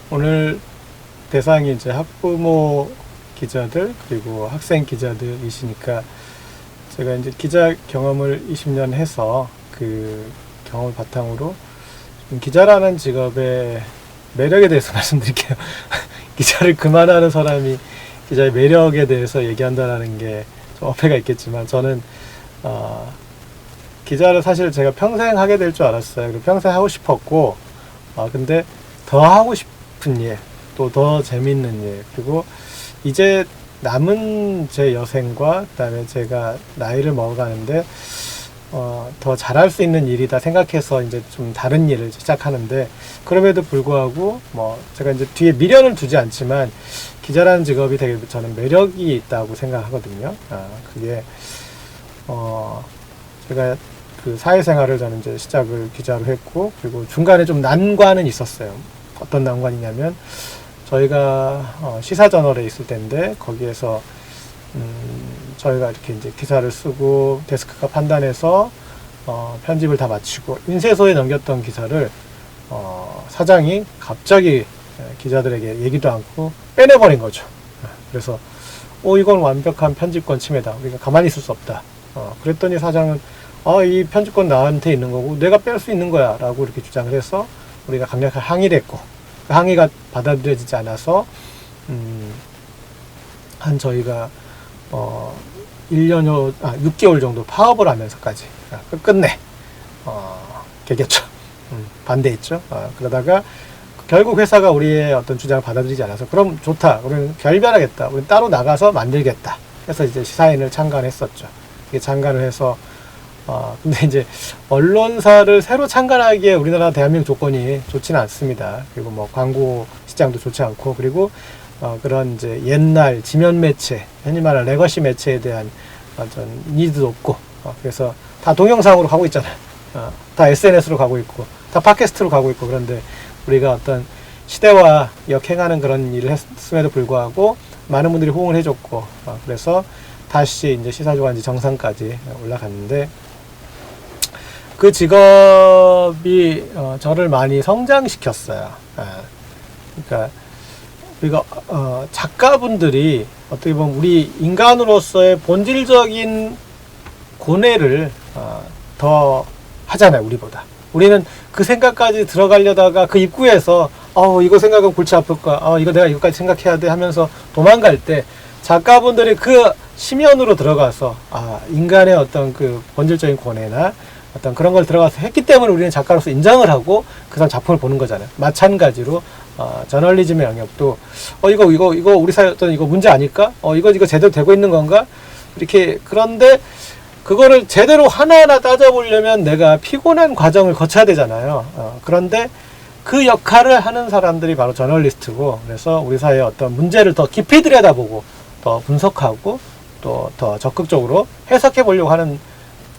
오늘 대상이 이제 학부모 기자들 그리고 학생 기자들이시니까 제가 이제 기자 경험을 20년 해서 그 경험을 바탕으로 기자라는 직업의 매력에 대해서 말씀드릴게요. 기자를 그만하는 사람이 기자의 매력에 대해서 얘기한다는 게 좀 어폐가 있겠지만 저는 기자를 사실 제가 평생 하게 될 줄 알았어요. 그리고 평생 하고 싶었고 근데 더 하고 싶은 일, 또 더 재밌는 일, 그리고 이제 남은 제 여생과 그다음에 제가 나이를 먹어가는데 더 잘할 수 있는 일이다 생각해서 이제 좀 다른 일을 시작하는데, 그럼에도 불구하고 뭐 제가 이제 뒤에 미련을 두지 않지만 기자라는 직업이 되게 저는 매력이 있다고 생각하거든요. 그게 제가 그 사회생활을 저는 이제 시작을 기자로 했고, 그리고 중간에 좀 난관은 있었어요. 어떤 난관이냐면 저희가 시사저널에 있을 때인데 거기에서 저희가 이렇게 이제 기사를 쓰고 데스크가 판단해서 편집을 다 마치고 인쇄소에 넘겼던 기사를 사장이 갑자기 기자들에게 얘기도 않고 빼내버린 거죠. 그래서 이건 완벽한 편집권 침해다. 우리가 가만히 있을 수 없다. 그랬더니 사장은 이 편집권 나한테 있는 거고 내가 뺄 수 있는 거야 라고 이렇게 주장을 해서 우리가 강력하게 항의를 했고, 그 항의가 받아들여지지 않아서 한 저희가 6개월 정도 파업을 하면서까지 끝끝내 개겼죠. 반대했죠. 그러다가 결국 회사가 우리의 어떤 주장을 받아들이지 않아서 그럼 좋다, 우리는 결별하겠다, 우리는 따로 나가서 만들겠다 해서 이제 시사인을 창간했었죠. 이게 창간을 해서 근데 이제 언론사를 새로 창간하기에 우리나라 대한민국 조건이 좋지는 않습니다. 그리고 뭐 광고 시장도 좋지 않고, 그리고 그런 이제 옛날 지면 매체, 흔히 말하는 레거시 매체에 대한 어떤 니즈도 없고, 그래서 다 동영상으로 가고 있잖아요. 다 SNS로 가고 있고, 다 팟캐스트로 가고 있고, 그런데 우리가 어떤 시대와 역행하는 그런 일을 했음에도 불구하고 많은 분들이 호응을 해줬고, 그래서 다시 이제 시사주간지 정상까지 올라갔는데, 그 직업이 저를 많이 성장시켰어요. 그러니까 우리가 작가분들이 어떻게 보면 우리 인간으로서의 본질적인 고뇌를 더 하잖아요, 우리보다. 우리는 그 생각까지 들어가려다가 그 입구에서 이거 생각은 골치 아플까, 이거 내가 이거까지 생각해야 돼 하면서 도망갈 때, 작가분들이 그 심연으로 들어가서 인간의 어떤 그 본질적인 고뇌나 어떤 그런 걸 들어가서 했기 때문에 우리는 작가로서 인정을 하고 그 사람 작품을 보는 거잖아요. 마찬가지로 저널리즘의 영역도 이거 우리 사회 어떤 이거 문제 아닐까? 이거 제대로 되고 있는 건가? 이렇게. 그런데 그거를 제대로 하나하나 따져보려면 내가 피곤한 과정을 거쳐야 되잖아요. 그런데 그 역할을 하는 사람들이 바로 저널리스트고, 그래서 우리 사회의 어떤 문제를 더 깊이 들여다보고 더 분석하고 또 더 적극적으로 해석해 보려고 하는,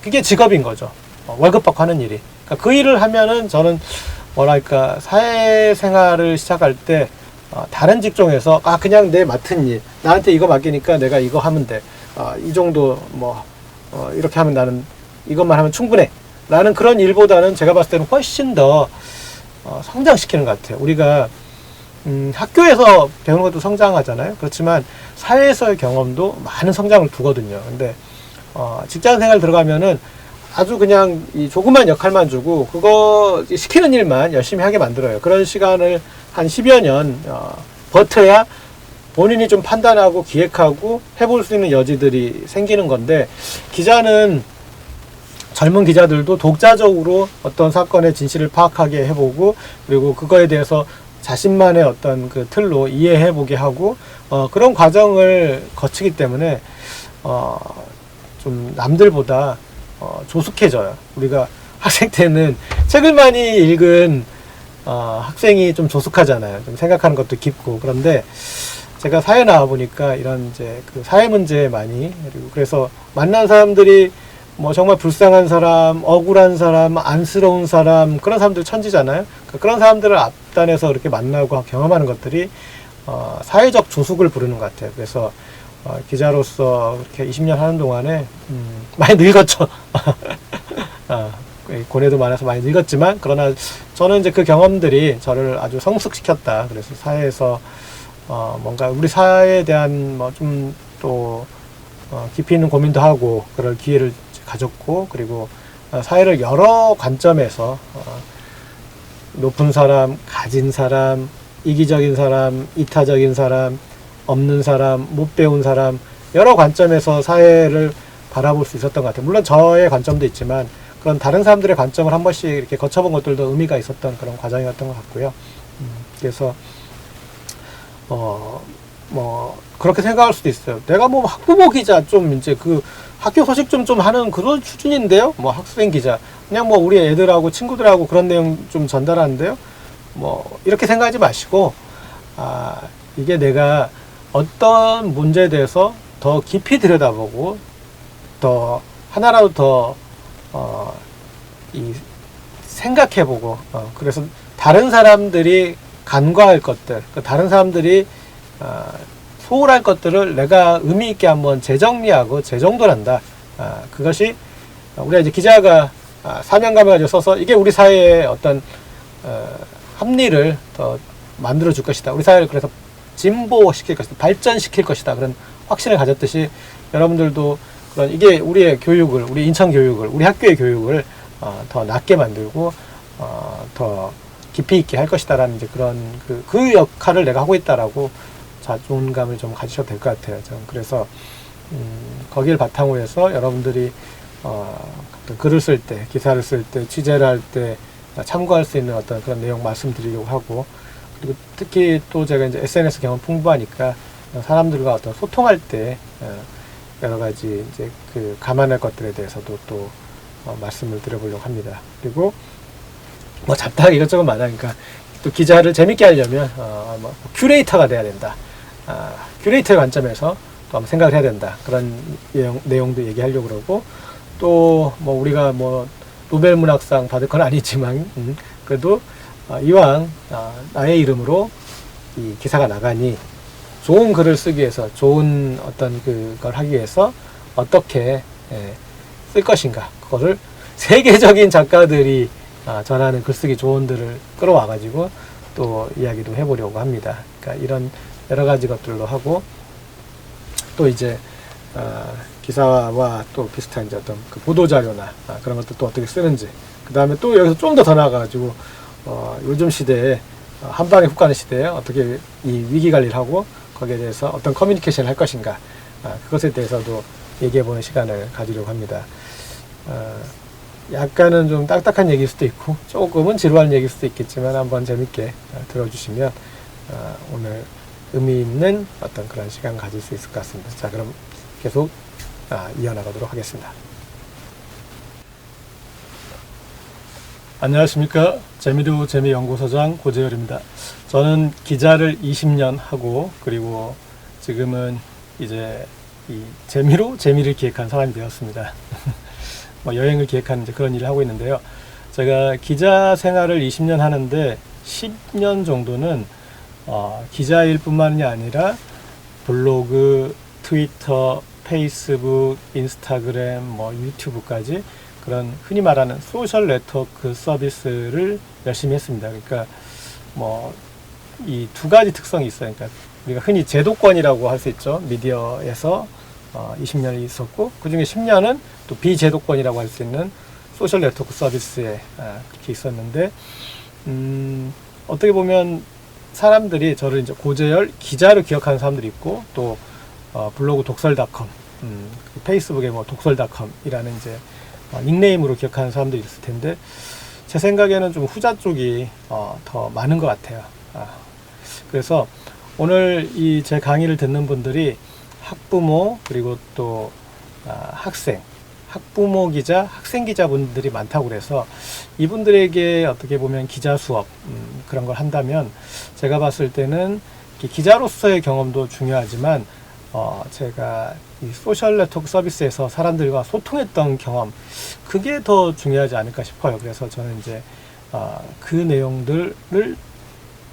그게 직업인 거죠. 월급 받고 하는 일이. 그러니까 그 일을 하면은 저는 뭐랄까, 사회생활을 시작할 때 다른 직종에서 그냥 내 맡은 일, 나한테 이거 맡기니까 내가 이거 하면 돼, 이 정도 뭐 이렇게 하면 나는 이것만 하면 충분해 라는 그런 일보다는 제가 봤을 때는 훨씬 더 성장시키는 것 같아요. 우리가 학교에서 배우는 것도 성장하잖아요. 그렇지만 사회에서의 경험도 많은 성장을 두거든요. 근데 직장생활 들어가면은 아주 그냥 이 조그만 역할만 주고 그거 시키는 일만 열심히 하게 만들어요. 그런 시간을 한 10여 년 버텨야 본인이 좀 판단하고 기획하고 해볼 수 있는 여지들이 생기는 건데, 기자는 젊은 기자들도 독자적으로 어떤 사건의 진실을 파악하게 해보고, 그리고 그거에 대해서 자신만의 어떤 그 틀로 이해해보게 하고 그런 과정을 거치기 때문에 좀 남들보다 조숙해져요. 우리가 학생 때는 책을 많이 읽은 학생이 좀 조숙하잖아요. 좀 생각하는 것도 깊고. 그런데 제가 사회 나와 보니까 이런 이제 그 사회 문제에 많이, 그리고 그래서 만난 사람들이 뭐 정말 불쌍한 사람, 억울한 사람, 안쓰러운 사람, 그런 사람들 천지잖아요. 그런 사람들을 앞단에서 이렇게 만나고 경험하는 것들이 사회적 조숙을 부르는 것 같아요. 그래서 기자로서 이렇게 20년 하는 동안에 많이 늙었죠. 고뇌도 많아서 많이 늙었지만, 그러나 저는 이제 그 경험들이 저를 아주 성숙시켰다. 그래서 사회에서 뭔가 우리 사회에 대한 뭐 좀 또 깊이 있는 고민도 하고 그럴 기회를 가졌고, 그리고 사회를 여러 관점에서 높은 사람, 가진 사람, 이기적인 사람, 이타적인 사람, 없는 사람, 못 배운 사람, 여러 관점에서 사회를 바라볼 수 있었던 것 같아요. 물론 저의 관점도 있지만 그런 다른 사람들의 관점을 한 번씩 이렇게 거쳐본 것들도 의미가 있었던 그런 과정이었던 것 같고요. 그래서 뭐 그렇게 생각할 수도 있어요. 내가 뭐 학부모 기자 좀 이제 그 학교 소식 좀 하는 그런 수준인데요. 뭐 학생 기자 그냥 뭐 우리 애들하고 친구들하고 그런 내용 좀 전달하는데요. 뭐 이렇게 생각하지 마시고, 이게 내가 어떤 문제에 대해서 더 깊이 들여다보고 더 하나라도 더 생각해보고, 그래서 다른 사람들이 간과할 것들, 다른 사람들이 소홀할 것들을 내가 의미 있게 한번 재정리하고 재정돈한다. 그것이 우리가 이제 기자가 사명감을 가지고 써서 이게 우리 사회의 어떤 합리를 더 만들어 줄 것이다. 우리 사회를 그래서 진보시킬 것이다. 발전시킬 것이다. 그런 확신을 가졌듯이 여러분들도 그런 이게 우리의 교육을, 우리 인천 교육을, 우리 학교의 교육을 더 낮게 만들고 더 깊이 있게 할 것이다라는 이제 그런 그 역할을 내가 하고 있다라고 자존감을 좀 가지셔도 될 것 같아요. 저는 그래서 거기를 바탕으로 해서 여러분들이 글을 쓸 때, 기사를 쓸 때, 취재를 할 때 참고할 수 있는 어떤 그런 내용 말씀드리려고 하고, 그리고 특히 또 제가 이제 SNS 경험 풍부하니까 사람들과 어떤 소통할 때 여러 가지 이제 그 감안할 것들에 대해서도 또 말씀을 드려보려고 합니다. 그리고 뭐 잡다하게 이것저것 많으니까 또 기자를 재밌게 하려면 뭐 큐레이터가 돼야 된다. 큐레이터의 관점에서 또 한번 생각을 해야 된다. 그런 내용도 얘기하려고 그러고, 또 뭐 우리가 뭐 노벨 문학상 받을 건 아니지만 그래도 이왕 나의 이름으로 이 기사가 나가니 좋은 글을 쓰기 위해서, 좋은 어떤 그걸 하기 위해서 어떻게 쓸 것인가, 그거를 세계적인 작가들이 전하는 글쓰기 조언들을 끌어와가지고 또 이야기도 해보려고 합니다. 그러니까 이런 여러 가지 것들로 하고, 또 이제 기사와 또 비슷한 이제 어떤 그 보도자료나 그런 것들 또 어떻게 쓰는지, 그 다음에 또 여기서 좀 더 나가가지고 요즘 시대에 한방에 훅 가는 시대에 어떻게 이 위기 관리를 하고 거기에 대해서 어떤 커뮤니케이션을 할 것인가, 그것에 대해서도 얘기해보는 시간을 가지려고 합니다. 약간은 좀 딱딱한 얘기일 수도 있고 조금은 지루한 얘기일 수도 있겠지만 한번 재밌게 들어주시면 오늘 의미 있는 어떤 그런 시간 가질 수 있을 것 같습니다. 자, 그럼 계속 이어나가도록 하겠습니다. 안녕하십니까. 재미로 재미연구소장 고재열입니다. 저는 기자를 20년 하고, 그리고 지금은 이제 이 재미로 재미를 기획한 사람이 되었습니다. 뭐 여행을 기획하는 이제 그런 일을 하고 있는데요. 제가 기자 생활을 20년 하는데 10년 정도는 기자일 뿐만이 아니라 블로그, 트위터, 페이스북, 인스타그램, 뭐 유튜브까지 그런 흔히 말하는 소셜 네트워크 서비스를 열심히 했습니다. 그러니까 뭐 이 두 가지 특성이 있어요. 그러니까 우리가 흔히 제도권이라고 할 수 있죠. 미디어에서 20년이 있었고, 그 중에 10년은 또 비제도권이라고 할 수 있는 소셜 네트워크 서비스에 그렇게 있었는데, 어떻게 보면 사람들이 저를 이제 고재열 기자로 기억하는 사람들이 있고, 또 블로그 독설닷컴, 페이스북에 뭐 독설닷컴이라는 이제 닉네임으로 기억하는 사람들이 있을 텐데, 제 생각에는 좀 후자 쪽이 더 많은 것 같아요. 그래서 오늘 이 제 강의를 듣는 분들이 학부모, 그리고 또 학생, 학부모 기자, 학생 기자분들이 많다고 그래서 이분들에게 어떻게 보면 기자 수업 그런 걸 한다면, 제가 봤을 때는 기자로서의 경험도 중요하지만 제가 이 소셜 네트워크 서비스에서 사람들과 소통했던 경험, 그게 더 중요하지 않을까 싶어요. 그래서 저는 이제 그 내용들을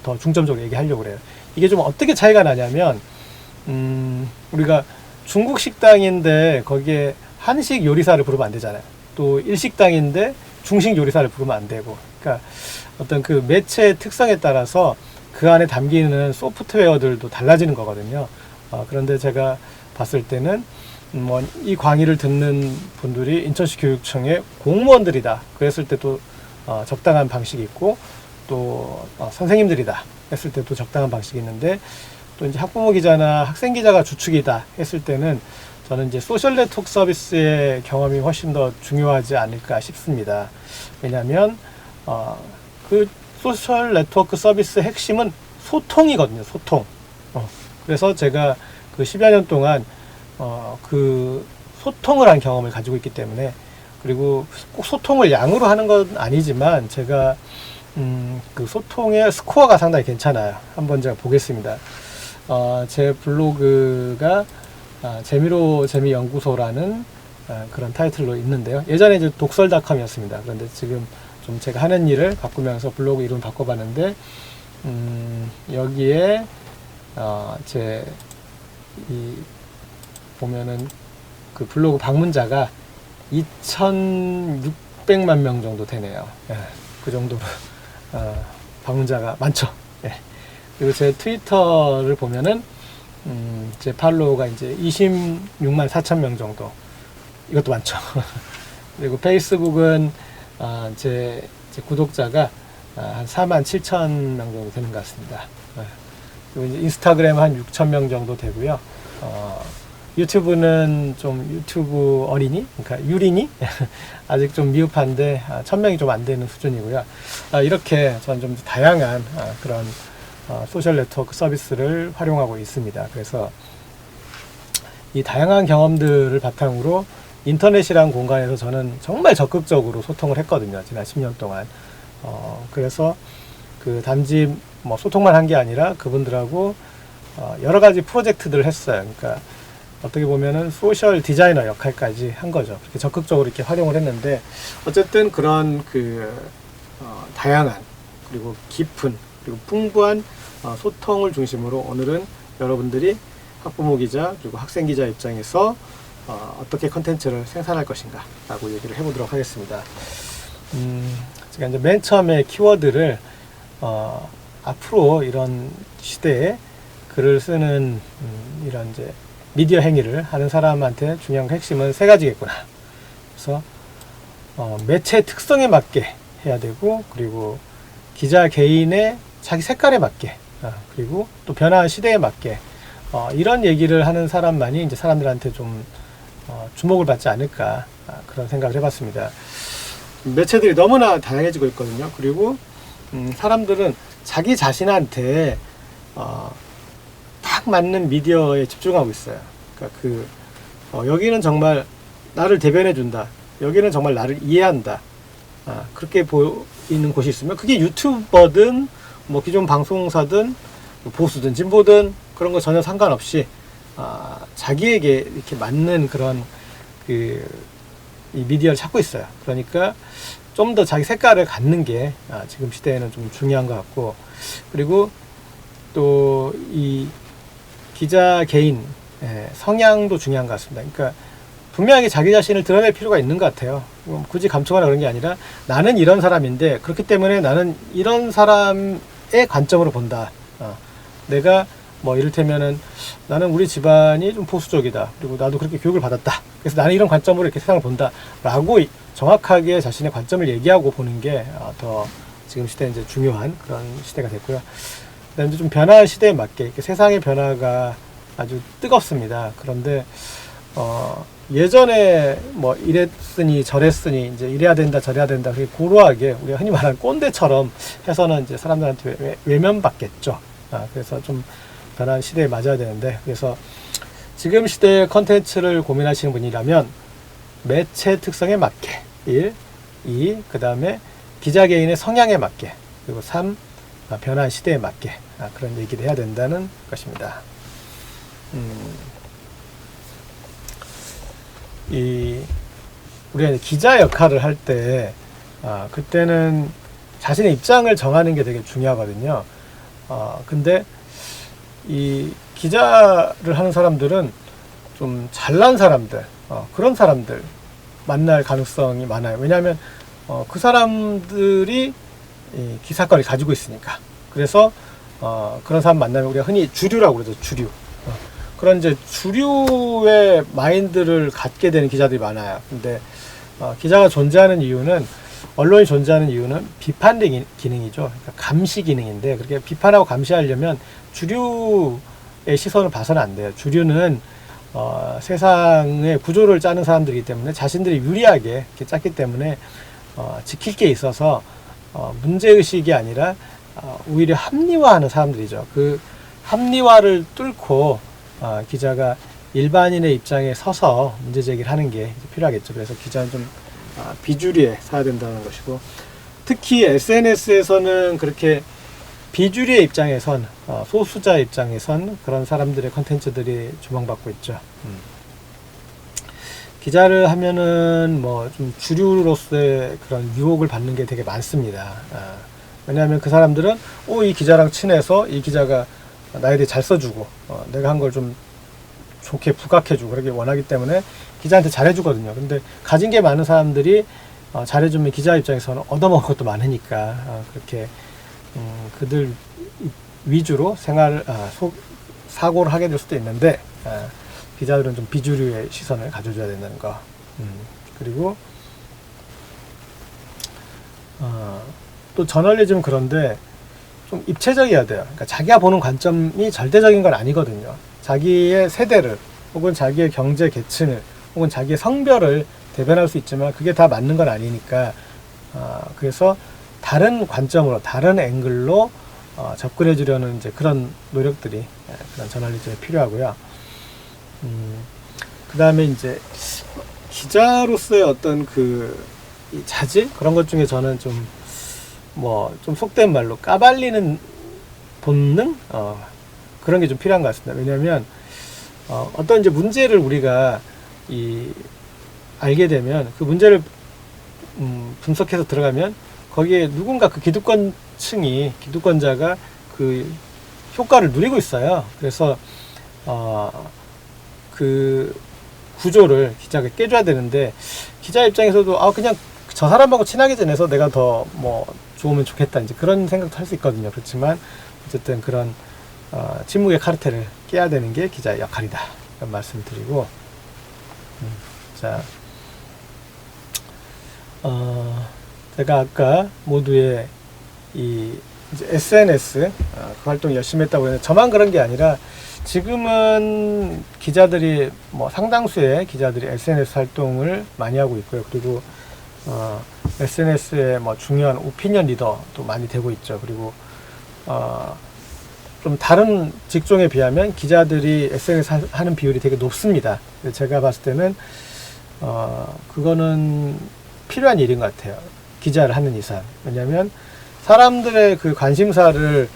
더 중점적으로 얘기하려고 그래요. 이게 좀 어떻게 차이가 나냐면, 우리가 중국 식당인데 거기에 한식 요리사를 부르면 안 되잖아요. 또 일식당인데 중식 요리사를 부르면 안 되고, 그러니까 어떤 그 매체의 특성에 따라서 그 안에 담기는 소프트웨어들도 달라지는 거거든요. 그런데 제가 봤을 때는 뭐 이 강의를 듣는 분들이 인천시 교육청의 공무원들이다 그랬을 때도 적당한 방식이 있고, 또 선생님들이다 했을 때도 적당한 방식이 있는데, 또 이제 학부모 기자나 학생 기자가 주축이다 했을 때는 저는 이제 소셜 네트워크 서비스의 경험이 훨씬 더 중요하지 않을까 싶습니다. 왜냐하면 그 소셜 네트워크 서비스의 핵심은 소통이거든요. 소통. 그래서 제가 그 10여 년 동안 그 소통을 한 경험을 가지고 있기 때문에, 그리고 꼭 소통을 양으로 하는 건 아니지만 제가 그 소통의 스코어가 상당히 괜찮아요. 한번 제가 보겠습니다. 제 블로그가 재미로 재미연구소라는 그런 타이틀로 있는데요. 예전에 이제 독설닷컴이었습니다. 그런데 지금 좀 제가 하는 일을 바꾸면서 블로그 이름 바꿔봤는데, 여기에 보면은 그 블로그 방문자가 2,600만 명 정도 되네요. 예, 그 정도로 방문자가 많죠. 예. 그리고 제 트위터를 보면은 제 팔로우가 이제 26만 4천 명 정도. 이것도 많죠. 그리고 페이스북은 제 구독자가 한 4만 7천 명 정도 되는 것 같습니다. 예. 그리고 이제 인스타그램 한 6천 명 정도 되고요. 유튜브는 좀 유튜브 어린이, 그러니까 유린이 아직 좀 미흡한데 1,000명이 좀 안 되는 수준이고요. 이렇게 저는 좀 다양한 그런 소셜 네트워크 서비스를 활용하고 있습니다. 그래서 이 다양한 경험들을 바탕으로 인터넷이란 공간에서 저는 정말 적극적으로 소통을 했거든요. 지난 10년 동안. 그래서 그 단지 뭐 소통만 한 게 아니라 그분들하고 여러 가지 프로젝트들을 했어요. 그러니까 어떻게 보면은 소셜 디자이너 역할까지 한 거죠. 그렇게 적극적으로 이렇게 활용을 했는데, 어쨌든 그런 다양한, 그리고 깊은, 그리고 풍부한 소통을 중심으로 오늘은 여러분들이 학부모 기자 그리고 학생 기자 입장에서 어떻게 컨텐츠를 생산할 것인가 라고 얘기를 해보도록 하겠습니다. 제가 이제 맨 처음에 키워드를 앞으로 이런 시대에 글을 쓰는 이런 이제 미디어 행위를 하는 사람한테 중요한 핵심은 세 가지겠구나. 그래서 매체 특성에 맞게 해야 되고, 그리고 기자 개인의 자기 색깔에 맞게, 그리고 또 변화한 시대에 맞게, 이런 얘기를 하는 사람만이 이제 사람들한테 좀 주목을 받지 않을까, 그런 생각을 해봤습니다. 매체들이 너무나 다양해지고 있거든요. 그리고 사람들은 자기 자신한테 딱 맞는 미디어에 집중하고 있어요. 그러니까 여기는 정말 나를 대변해 준다. 여기는 정말 나를 이해한다. 그렇게 보이는 곳이 있으면 그게 유튜버든 뭐 기존 방송사든 보수든 진보든 그런 거 전혀 상관없이 자기에게 이렇게 맞는 그런 이 미디어를 찾고 있어요. 그러니까 좀 더 자기 색깔을 갖는 게 지금 시대에는 좀 중요한 것 같고, 그리고 또 이 기자 개인 성향도 중요한 것 같습니다. 그러니까 분명하게 자기 자신을 드러낼 필요가 있는 것 같아요. 굳이 감추거나 그런 게 아니라 나는 이런 사람인데 그렇기 때문에 나는 이런 사람의 관점으로 본다. 내가 뭐 이를테면은 나는 우리 집안이 좀 보수적이다. 그리고 나도 그렇게 교육을 받았다. 그래서 나는 이런 관점으로 이렇게 세상을 본다. 라고 정확하게 자신의 관점을 얘기하고 보는 게 더 지금 시대에 이제 중요한 그런 시대가 됐고요. 그다음에 좀 변화할 시대에 맞게 세상의 변화가 아주 뜨겁습니다. 그런데 예전에 뭐 이랬으니 저랬으니 이제 이래야 된다 저래야 된다 그렇게 고루하게 우리가 흔히 말하는 꼰대처럼 해서는 이제 사람들한테 외면받겠죠. 그래서 좀 변한 시대에 맞아야 되는데, 그래서 지금 시대의 컨텐츠를 고민하시는 분이라면 매체 특성에 맞게 1, 2, 그 다음에 기자 개인의 성향에 맞게, 그리고 3, 변한 시대에 맞게 그런 얘기를 해야 된다는 것입니다. 우리가 기자 역할을 할 때 그때는 자신의 입장을 정하는 게 되게 중요하거든요. 근데 이 기자를 하는 사람들은 좀 잘난 사람들, 그런 사람들 만날 가능성이 많아요. 왜냐하면 그 사람들이 이 기사권을 가지고 있으니까. 그래서 그런 사람 만나면 우리가 흔히 주류라고 그러죠. 주류. 그런 이제 주류의 마인드를 갖게 되는 기자들이 많아요. 근데 기자가 존재하는 이유는, 언론이 존재하는 이유는 비판 기능이죠. 그러니까 감시 기능인데, 그렇게 비판하고 감시하려면 주류의 시선을 봐서는 안 돼요. 주류는 세상의 구조를 짜는 사람들이기 때문에 자신들이 유리하게 이렇게 짰기 때문에 지킬 게 있어서 문제의식이 아니라 오히려 합리화하는 사람들이죠. 그 합리화를 뚫고 기자가 일반인의 입장에 서서 문제 제기를 하는 게 필요하겠죠. 그래서 기자는 좀 비주류에 서야 된다는 것이고, 특히 SNS에서는 그렇게 비주류의 입장에선, 소수자 입장에선 그런 사람들의 컨텐츠들이 주목받고 있죠. 기자를 하면은 뭐 좀 주류로서의 그런 유혹을 받는 게 되게 많습니다. 왜냐하면 그 사람들은 이 기자랑 친해서 이 기자가 나에 대해 잘 써주고 내가 한 걸 좀 좋게 부각해주고 그렇게 원하기 때문에 기자한테 잘해주거든요. 근데 가진 게 많은 사람들이 잘해주면 기자 입장에서는 얻어먹을 것도 많으니까 그렇게 그들 위주로 사고를 하게 될 수도 있는데, 기자들은 좀 비주류의 시선을 가져줘야 된다는 거. 그리고 또 저널리즘, 그런데 좀 입체적이어야 돼요. 그러니까 자기가 보는 관점이 절대적인 건 아니거든요. 자기의 세대를, 혹은 자기의 경제 계층을, 혹은 자기의 성별을 대변할 수 있지만 그게 다 맞는 건 아니니까, 그래서 다른 관점으로, 다른 앵글로 접근해 주려는 이제 그런 노력들이, 그런 저널리즘에 필요하고요. 그 다음에 이제 기자로서의 어떤 이 자질? 그런 것 중에 저는 좀 속된 말로 까발리는 본능? 그런 게 좀 필요한 것 같습니다. 왜냐면, 어떤 이제 문제를 우리가 알게 되면 그 문제를 분석해서 들어가면 거기에 누군가 그 기득권자가 그 효과를 누리고 있어요. 그래서 그 구조를 기자가 깨줘야 되는데, 기자 입장에서도 그냥 저 사람하고 친하게 지내서 내가 더 좋으면 좋겠다, 이제 그런 생각도 할 수 있거든요. 그렇지만 어쨌든 그런 침묵의 카르텔을 깨야 되는 게 기자의 역할이다, 이런 말씀을 드리고, 자, 제가 아까 모두의 이제 SNS 그 활동 열심히 했다고 했는데, 저만 그런 게 아니라 지금은 기자들이 상당수의 기자들이 SNS 활동을 많이 하고 있고요. 그리고 SNS의 중요한 오피니언 리더도 많이 되고 있죠. 그리고 좀 다른 직종에 비하면 기자들이 SNS 하는 비율이 되게 높습니다. 제가 봤을 때는 그거는 필요한 일인 것 같아요. 기자를 하는 이상. 왜냐하면 사람들의 그 관심사를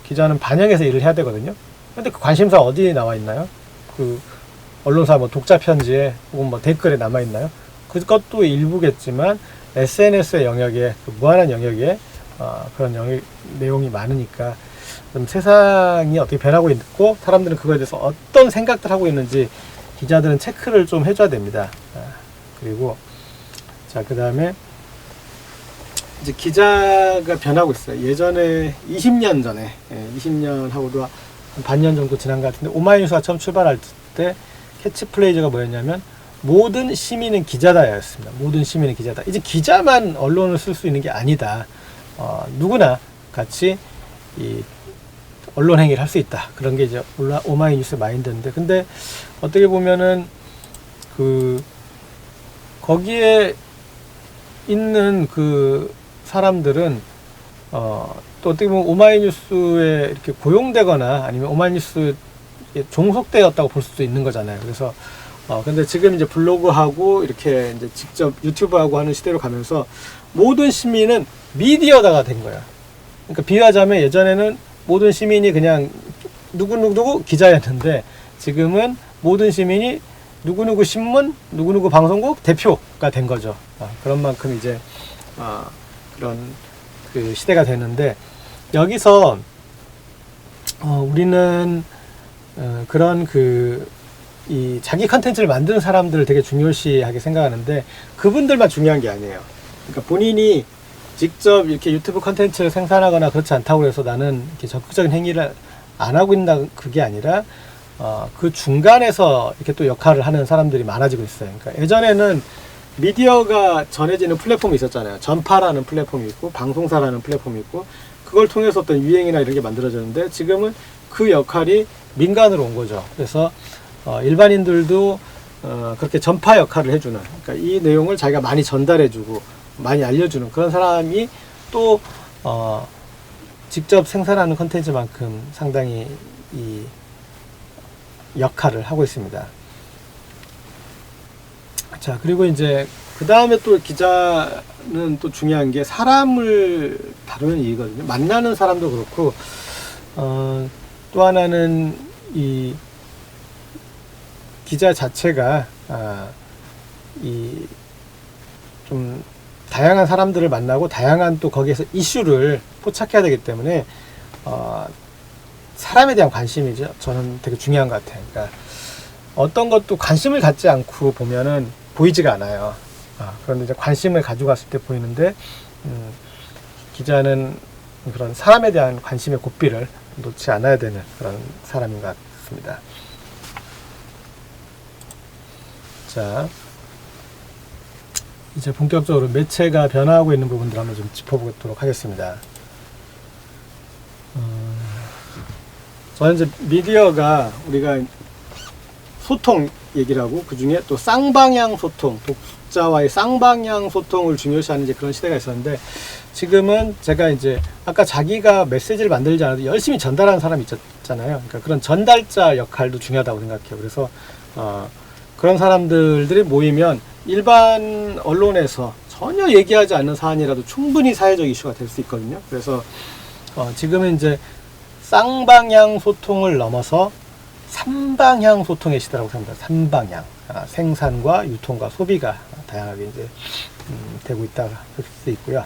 기자는 반영해서 일을 해야 되거든요. 근데 그 관심사 어디에 나와 있나요? 그 언론사 독자 편지에 혹은 댓글에 남아 있나요? 그것도 일부겠지만 SNS의 영역에, 무한한 영역에 그런 내용이 많으니까 좀 세상이 어떻게 변하고 있고 사람들은 그거에 대해서 어떤 생각들 하고 있는지 기자들은 체크를 좀 해줘야 됩니다. 그리고 자, 그 다음에 이제 기자가 변하고 있어요. 예전에 20년 전에 20년하고도 한 반년 정도 지난 것 같은데, 오마이뉴스가 처음 출발할 때 캐치프레이즈가 뭐였냐면 모든 시민은 기자다였습니다. 모든 시민은 기자다. 이제 기자만 언론을 쓸 수 있는 게 아니다. 누구나 같이 이 언론 행위를 할 수 있다. 그런 게 이제 오마이뉴스의 마인드인데, 근데 어떻게 보면은 거기에 있는 그 사람들은 또 어떻게 보면 오마이뉴스에 이렇게 고용되거나 아니면 오마이뉴스에 종속되었다고 볼 수도 있는 거잖아요. 그래서 근데 지금 이제 블로그하고 이렇게 이제 직접 유튜브하고 하는 시대로 가면서 모든 시민은 미디어다가 된 거예요. 그러니까 비유하자면 예전에는 모든 시민이 그냥 누구누구 기자였는데, 지금은 모든 시민이 누구누구 신문, 누구누구 방송국 대표가 된 거죠. 그런 만큼 이제 그런 그 시대가 되는데, 여기서 우리는 그런 이 자기 컨텐츠를 만드는 사람들을 되게 중요시하게 생각하는데, 그분들만 중요한 게 아니에요. 그러니까 본인이 직접 이렇게 유튜브 컨텐츠를 생산하거나 그렇지 않다고 해서 나는 이렇게 적극적인 행위를 안 하고 있다 그게 아니라 그 중간에서 이렇게 또 역할을 하는 사람들이 많아지고 있어요. 그러니까 예전에는 미디어가 전해지는 플랫폼이 있었잖아요. 전파라는 플랫폼이 있고 방송사라는 플랫폼이 있고 그걸 통해서 어떤 유행이나 이런 게 만들어졌는데 지금은 그 역할이 민간으로 온 거죠. 그래서 일반인들도 그렇게 전파 역할을 해주는, 그러니까 이 내용을 자기가 많이 전달해주고 많이 알려주는 그런 사람이 또 직접 생산하는 컨텐츠만큼 상당히 이 역할을 하고 있습니다. 자, 그리고 이제 그 다음에 또 기자는 또 중요한 게 사람을 다루는 일이거든요. 만나는 사람도 그렇고 또 하나는 이 기자 자체가 이 좀 다양한 사람들을 만나고 다양한 또 거기에서 이슈를 포착해야 되기 때문에 사람에 대한 관심이죠. 저는 되게 중요한 것 같아요. 그러니까 어떤 것도 관심을 갖지 않고 보면은 보이지가 않아요. 그런데 이제 관심을 가지고 갔을 때 보이는데 기자는 그런 사람에 대한 관심의 고삐를 놓지 않아야 되는 그런 사람인 것 같습니다. 자, 이제 본격적으로 매체가 변화하고 있는 부분들 한번 좀 짚어보도록 하겠습니다. 저는 이제 미디어가 우리가 소통 얘기를 하고 그 중에 또 쌍방향 소통, 독자와의 쌍방향 소통을 중요시하는 이제 그런 시대가 있었는데 지금은 제가 이제 아까 자기가 메시지를 만들지 않아도 열심히 전달하는 사람이 있잖아요. 그러니까 그런 전달자 역할도 중요하다고 생각해요. 그래서 그런 사람들이 모이면 일반 언론에서 전혀 얘기하지 않는 사안이라도 충분히 사회적 이슈가 될 수 있거든요. 그래서 지금은 이제 쌍방향 소통을 넘어서 삼방향 소통의 시대라고 생각합니다. 삼방향. 생산과 유통과 소비가 다양하게 이제 되고 있다 할 수 있고요.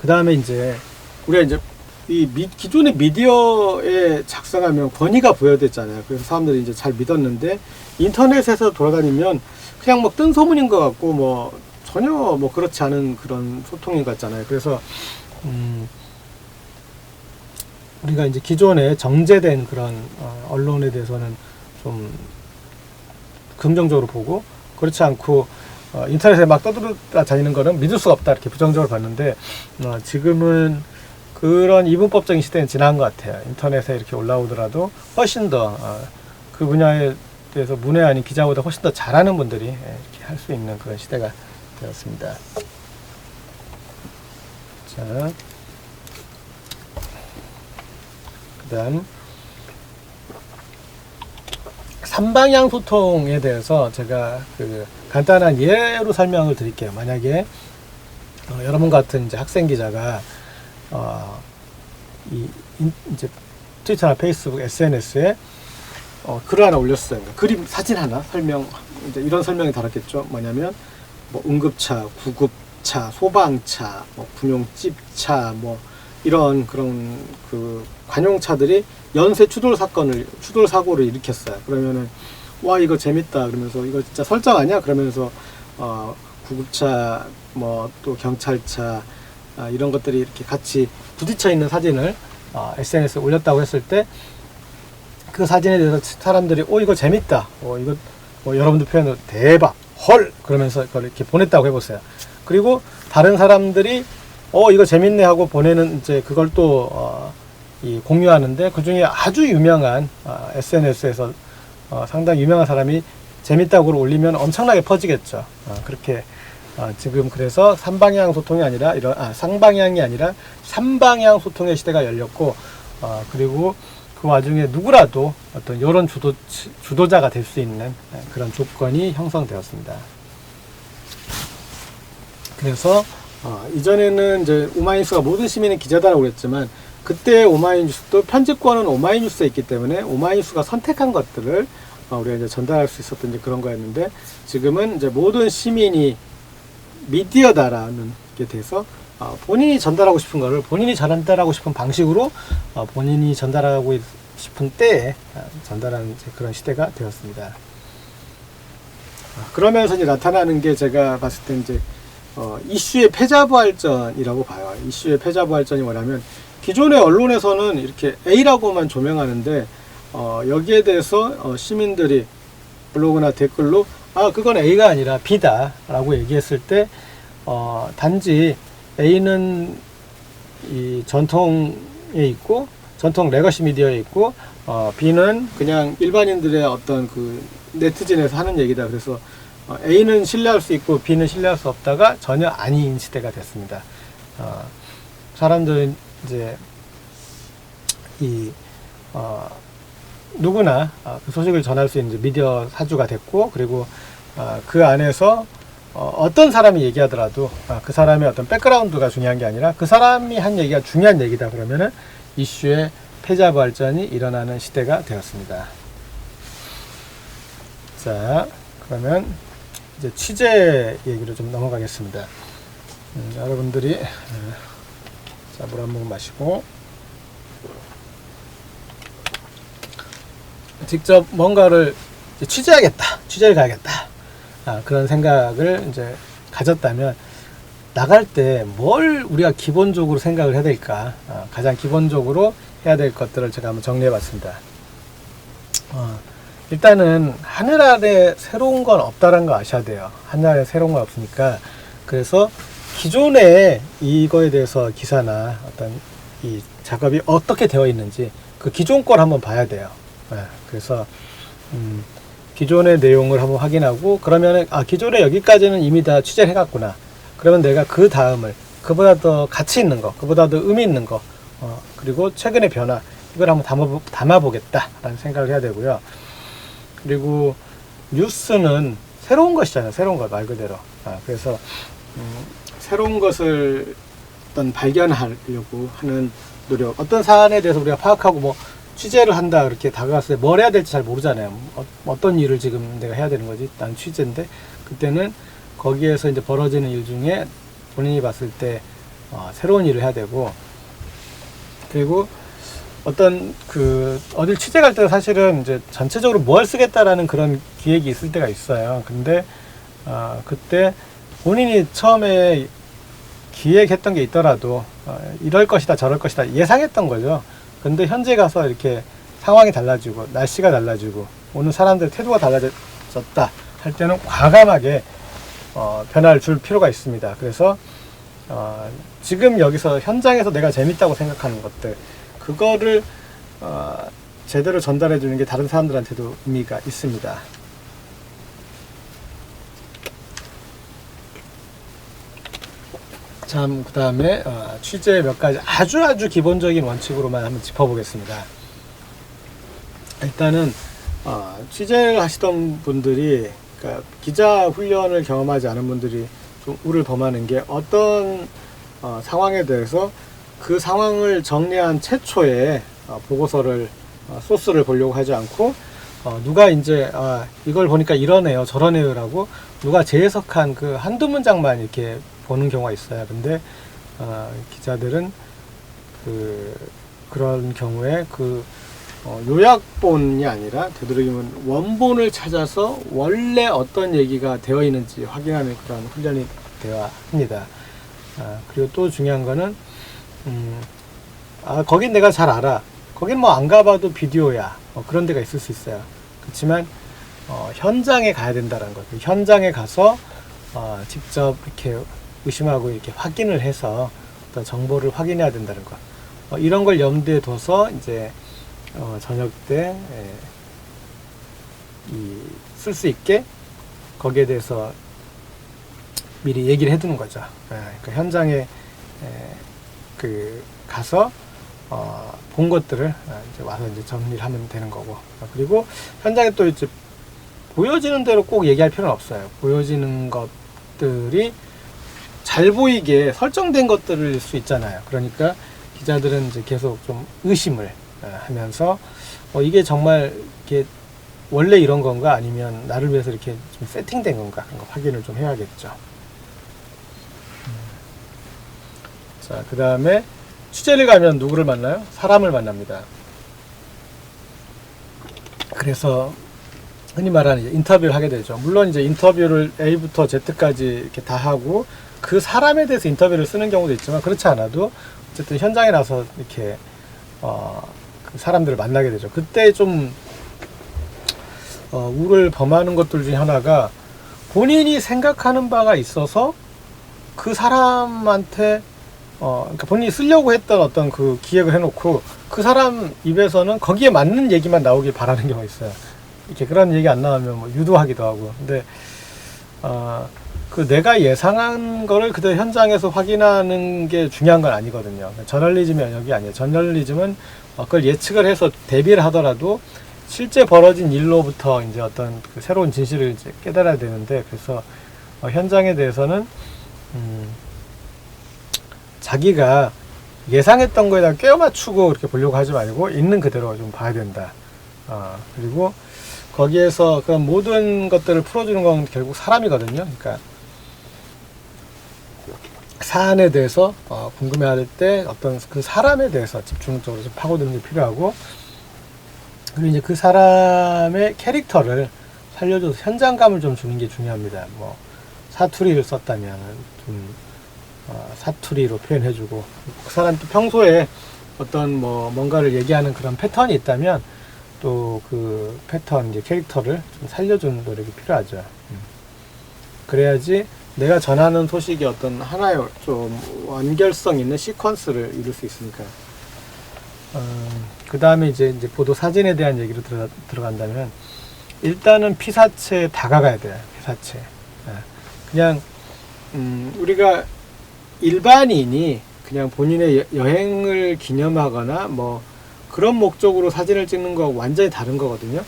그 다음에 이제 우리가 이제 기존의 미디어에 작성하면 권위가 부여됐잖아요. 그래서 사람들이 이제 잘 믿었는데 인터넷에서 돌아다니면 그냥 뭐 뜬 소문인 것 같고 뭐 전혀 뭐 그렇지 않은 그런 소통인 것 같잖아요. 그래서 우리가 이제 기존에 정제된 그런 언론에 대해서는 좀 긍정적으로 보고 그렇지 않고 인터넷에 막 떠돌아다니는 거는 믿을 수가 없다 이렇게 부정적으로 봤는데 지금은 그런 이분법적인 시대는 지난 것 같아요. 인터넷에 이렇게 올라오더라도 훨씬 더 그 분야에 대해서 문외 아닌 기자보다 훨씬 더 잘하는 분들이 이렇게 할 수 있는 그런 시대가 되었습니다. 자, 그다음 삼방향 소통에 대해서 제가 간단한 예로 설명을 드릴게요. 만약에 여러분 같은 이제 학생 기자가 이제 트위터나 페이스북, SNS에 글을 하나 올렸어요. 그림, 사진 하나, 설명, 이제 이런 설명이 달았겠죠. 뭐냐면, 뭐, 응급차, 구급차, 소방차, 뭐, 군용집차, 뭐, 이런 그런 관용차들이 연쇄 추돌 사고를 일으켰어요. 그러면은, 와, 이거 재밌다. 그러면서, 이거 진짜 설정 아니야? 그러면서, 구급차, 뭐, 또 경찰차, 이런 것들이 이렇게 같이 부딪혀 있는 사진을 SNS에 올렸다고 했을 때 그 사진에 대해서 사람들이 이거 재밌다, 이거 여러분들 표현으로 대박, 헐 그러면서 그걸 이렇게 보냈다고 해보세요. 그리고 다른 사람들이 이거 재밌네 하고 보내는 이제 그걸 또 공유하는데 그 중에 아주 유명한 SNS에서 상당히 유명한 사람이 재밌다고 올리면 엄청나게 퍼지겠죠. 그렇게 지금 그래서 쌍방향이 아니라 삼방향 소통의 시대가 열렸고 그리고 그 와중에 누구라도 어떤 여론 주도자가 될 수 있는 그런 조건이 형성되었습니다. 그래서 이전에는 이제 오마이뉴스가 모든 시민은 기자다라고 그랬지만 그때 오마이뉴스도 편집권은 오마이뉴스에 있기 때문에 오마이뉴스가 선택한 것들을 우리가 이제 전달할 수 있었던 이제 그런 거였는데 지금은 이제 모든 시민이 미디어다라는 게 돼서 본인이 전달하고 싶은 거를 본인이 전달하고 싶은 방식으로 본인이 전달하고 싶은 때에 전달하는 그런 시대가 되었습니다. 그러면서 이제 나타나는 게 제가 봤을 때 이제 이슈의 패자부활전이라고 봐요. 이슈의 패자부활전이 뭐냐면 기존의 언론에서는 이렇게 A라고만 조명하는데 여기에 대해서 시민들이 블로그나 댓글로 그건 A가 아니라 B다 라고 얘기했을 때 단지 A는 이 전통에 있고 전통 레거시 미디어에 있고 B는 그냥 일반인들의 어떤 그 네티즌에서 하는 얘기다. 그래서 A는 신뢰할 수 있고 B는 신뢰할 수 없다가 전혀 아닌 시대가 됐습니다. 사람들은 이제 누구나 그 소식을 전할 수 있는 미디어 사주가 됐고, 그리고 그 안에서 어떤 사람이 얘기하더라도 그 사람의 어떤 백그라운드가 중요한 게 아니라 그 사람이 한 얘기가 중요한 얘기다 그러면은 이슈의 패자부활전이 일어나는 시대가 되었습니다. 자, 그러면 이제 취재 얘기로 좀 넘어가겠습니다. 여러분들이 자, 물 한 모금 마시고 직접 뭔가를 취재하겠다, 취재를 가야겠다, 그런 생각을 이제 가졌다면 나갈 때 뭘 우리가 기본적으로 생각을 해야 될까? 가장 기본적으로 해야 될 것들을 제가 한번 정리해 봤습니다. 일단은 하늘 아래 새로운 건 없다라는 거 아셔야 돼요. 하늘 아래 새로운 건 없으니까. 그래서 기존에 이거에 대해서 기사나 어떤 이 작업이 어떻게 되어 있는지 그 기존 걸 한번 봐야 돼요. 그래서 기존의 내용을 한번 확인하고, 그러면은 기존에 여기까지는 이미 다 취재를 해갔구나. 그러면 내가 그 다음을 그보다 더 가치 있는 거, 그보다 더 의미 있는 거, 그리고 최근의 변화, 이걸 한번 담아보겠다라는 생각을 해야 되고요. 그리고 뉴스는 새로운 것이잖아요. 새로운 것 말 그대로. 그래서 새로운 것을 어떤 발견하려고 하는 노력, 어떤 사안에 대해서 우리가 파악하고 뭐 취재를 한다 그렇게 다가갔을 때 뭘 해야 될지 잘 모르잖아요. 어떤 일을 지금 내가 해야 되는 거지? 난 취재인데, 그때는 거기에서 이제 벌어지는 일 중에 본인이 봤을 때 새로운 일을 해야 되고, 그리고 어떤 어딜 취재 갈 때 사실은 이제 전체적으로 뭘 쓰겠다라는 그런 기획이 있을 때가 있어요. 근데 그때 본인이 처음에 기획했던 게 있더라도 이럴 것이다 저럴 것이다 예상했던 거죠. 근데 현재 가서 이렇게 상황이 달라지고 날씨가 달라지고 오늘 사람들의 태도가 달라졌다 할 때는 과감하게 변화를 줄 필요가 있습니다. 그래서 지금 여기서 현장에서 내가 재밌다고 생각하는 것들, 그거를 제대로 전달해 주는 게 다른 사람들한테도 의미가 있습니다. 참, 그 다음에 취재 몇 가지 아주 기본적인 원칙으로만 한번 짚어보겠습니다. 일단은 취재를 하시던 분들이, 그러니까 기자 훈련을 경험하지 않은 분들이 좀 우를 범하는 게, 어떤 상황에 대해서 그 상황을 정리한 최초의 보고서를 소스를 보려고 하지 않고 누가 이제 이걸 보니까 이러네요 저러네요 라고 누가 재해석한 그 한두 문장만 이렇게 보는 경우가 있어요. 근데 기자들은 그런 경우에 요약본이 아니라 되도록이면 원본을 찾아서 원래 어떤 얘기가 되어 있는지 확인하는 그런 훈련이 되어야 합니다. 그리고 또 중요한 거는 거긴 내가 잘 알아, 거긴 뭐 안 가봐도 비디오야, 그런 데가 있을 수 있어요. 그렇지만 현장에 가야 된다는 것, 현장에 가서 직접 이렇게 의심하고 이렇게 확인을 해서 어떤 정보를 확인해야 된다는 것, 이런 걸 염두에 둬서 이제 저녁 때 쓸 수 있게 거기에 대해서 미리 얘기를 해두는 거죠. 그러니까 현장에 가서 본 것들을 이제 와서 이제 정리를 하면 되는 거고, 그리고 현장에 또 이제 보여지는 대로 꼭 얘기할 필요는 없어요. 보여지는 것들이 잘 보이게 설정된 것들일 수 있잖아요. 그러니까 기자들은 이제 계속 좀 의심을 하면서 이게 정말 이게 원래 이런 건가, 아니면 나를 위해서 이렇게 좀 세팅된 건가, 그런 거 확인을 좀 해야겠죠. 자, 그 다음에 취재를 가면 누구를 만나요? 사람을 만납니다. 그래서 흔히 말하는 이제 인터뷰를 하게 되죠. 물론 이제 인터뷰를 A부터 Z까지 이렇게 다 하고 그 사람에 대해서 인터뷰를 쓰는 경우도 있지만 그렇지 않아도 어쨌든 현장에 나서 이렇게 그 사람들을 만나게 되죠. 그때 좀 우를 범하는 것들 중에 하나가 본인이 생각하는 바가 있어서 그 사람한테 그러니까 본인이 쓰려고 했던 어떤 그 기획을 해놓고 그 사람 입에서는 거기에 맞는 얘기만 나오길 바라는 경우가 있어요. 이렇게 그런 얘기 안 나오면 뭐 유도하기도 하고. 근데 그 내가 예상한 거를 그대로 현장에서 확인하는 게 중요한 건 아니거든요. 저널리즘의 영역이 아니에요. 저널리즘은 그걸 예측을 해서 대비를 하더라도 실제 벌어진 일로부터 이제 어떤 그 새로운 진실을 이제 깨달아야 되는데, 그래서 현장에 대해서는 자기가 예상했던 거에다 꿰어 맞추고 그렇게 보려고 하지 말고 있는 그대로 좀 봐야 된다. 그리고 거기에서 그런 모든 것들을 풀어주는 건 결국 사람이거든요. 그러니까 사안에 대해서 궁금해할 때 어떤 그 사람에 대해서 집중적으로 좀 파고드는 게 필요하고, 그리고 이제 그 사람의 캐릭터를 살려줘서 현장감을 좀 주는 게 중요합니다. 뭐 사투리를 썼다면 좀 사투리로 표현해주고, 그 사람 또 평소에 어떤 뭐 뭔가를 얘기하는 그런 패턴이 있다면 또 그 패턴 이제 캐릭터를 좀 살려주는 노력이 필요하죠. 그래야지 내가 전하는 소식이 어떤 하나의 좀 완결성 있는 시퀀스를 이룰 수 있으니까. 그 다음에 이제 보도 사진에 대한 얘기로 들어간다면, 일단은 피사체에 다가가야 돼요. 피사체. 그냥 우리가 일반인이 그냥 본인의 여행을 기념하거나 뭐 그런 목적으로 사진을 찍는 거하고 완전히 다른 거거든요.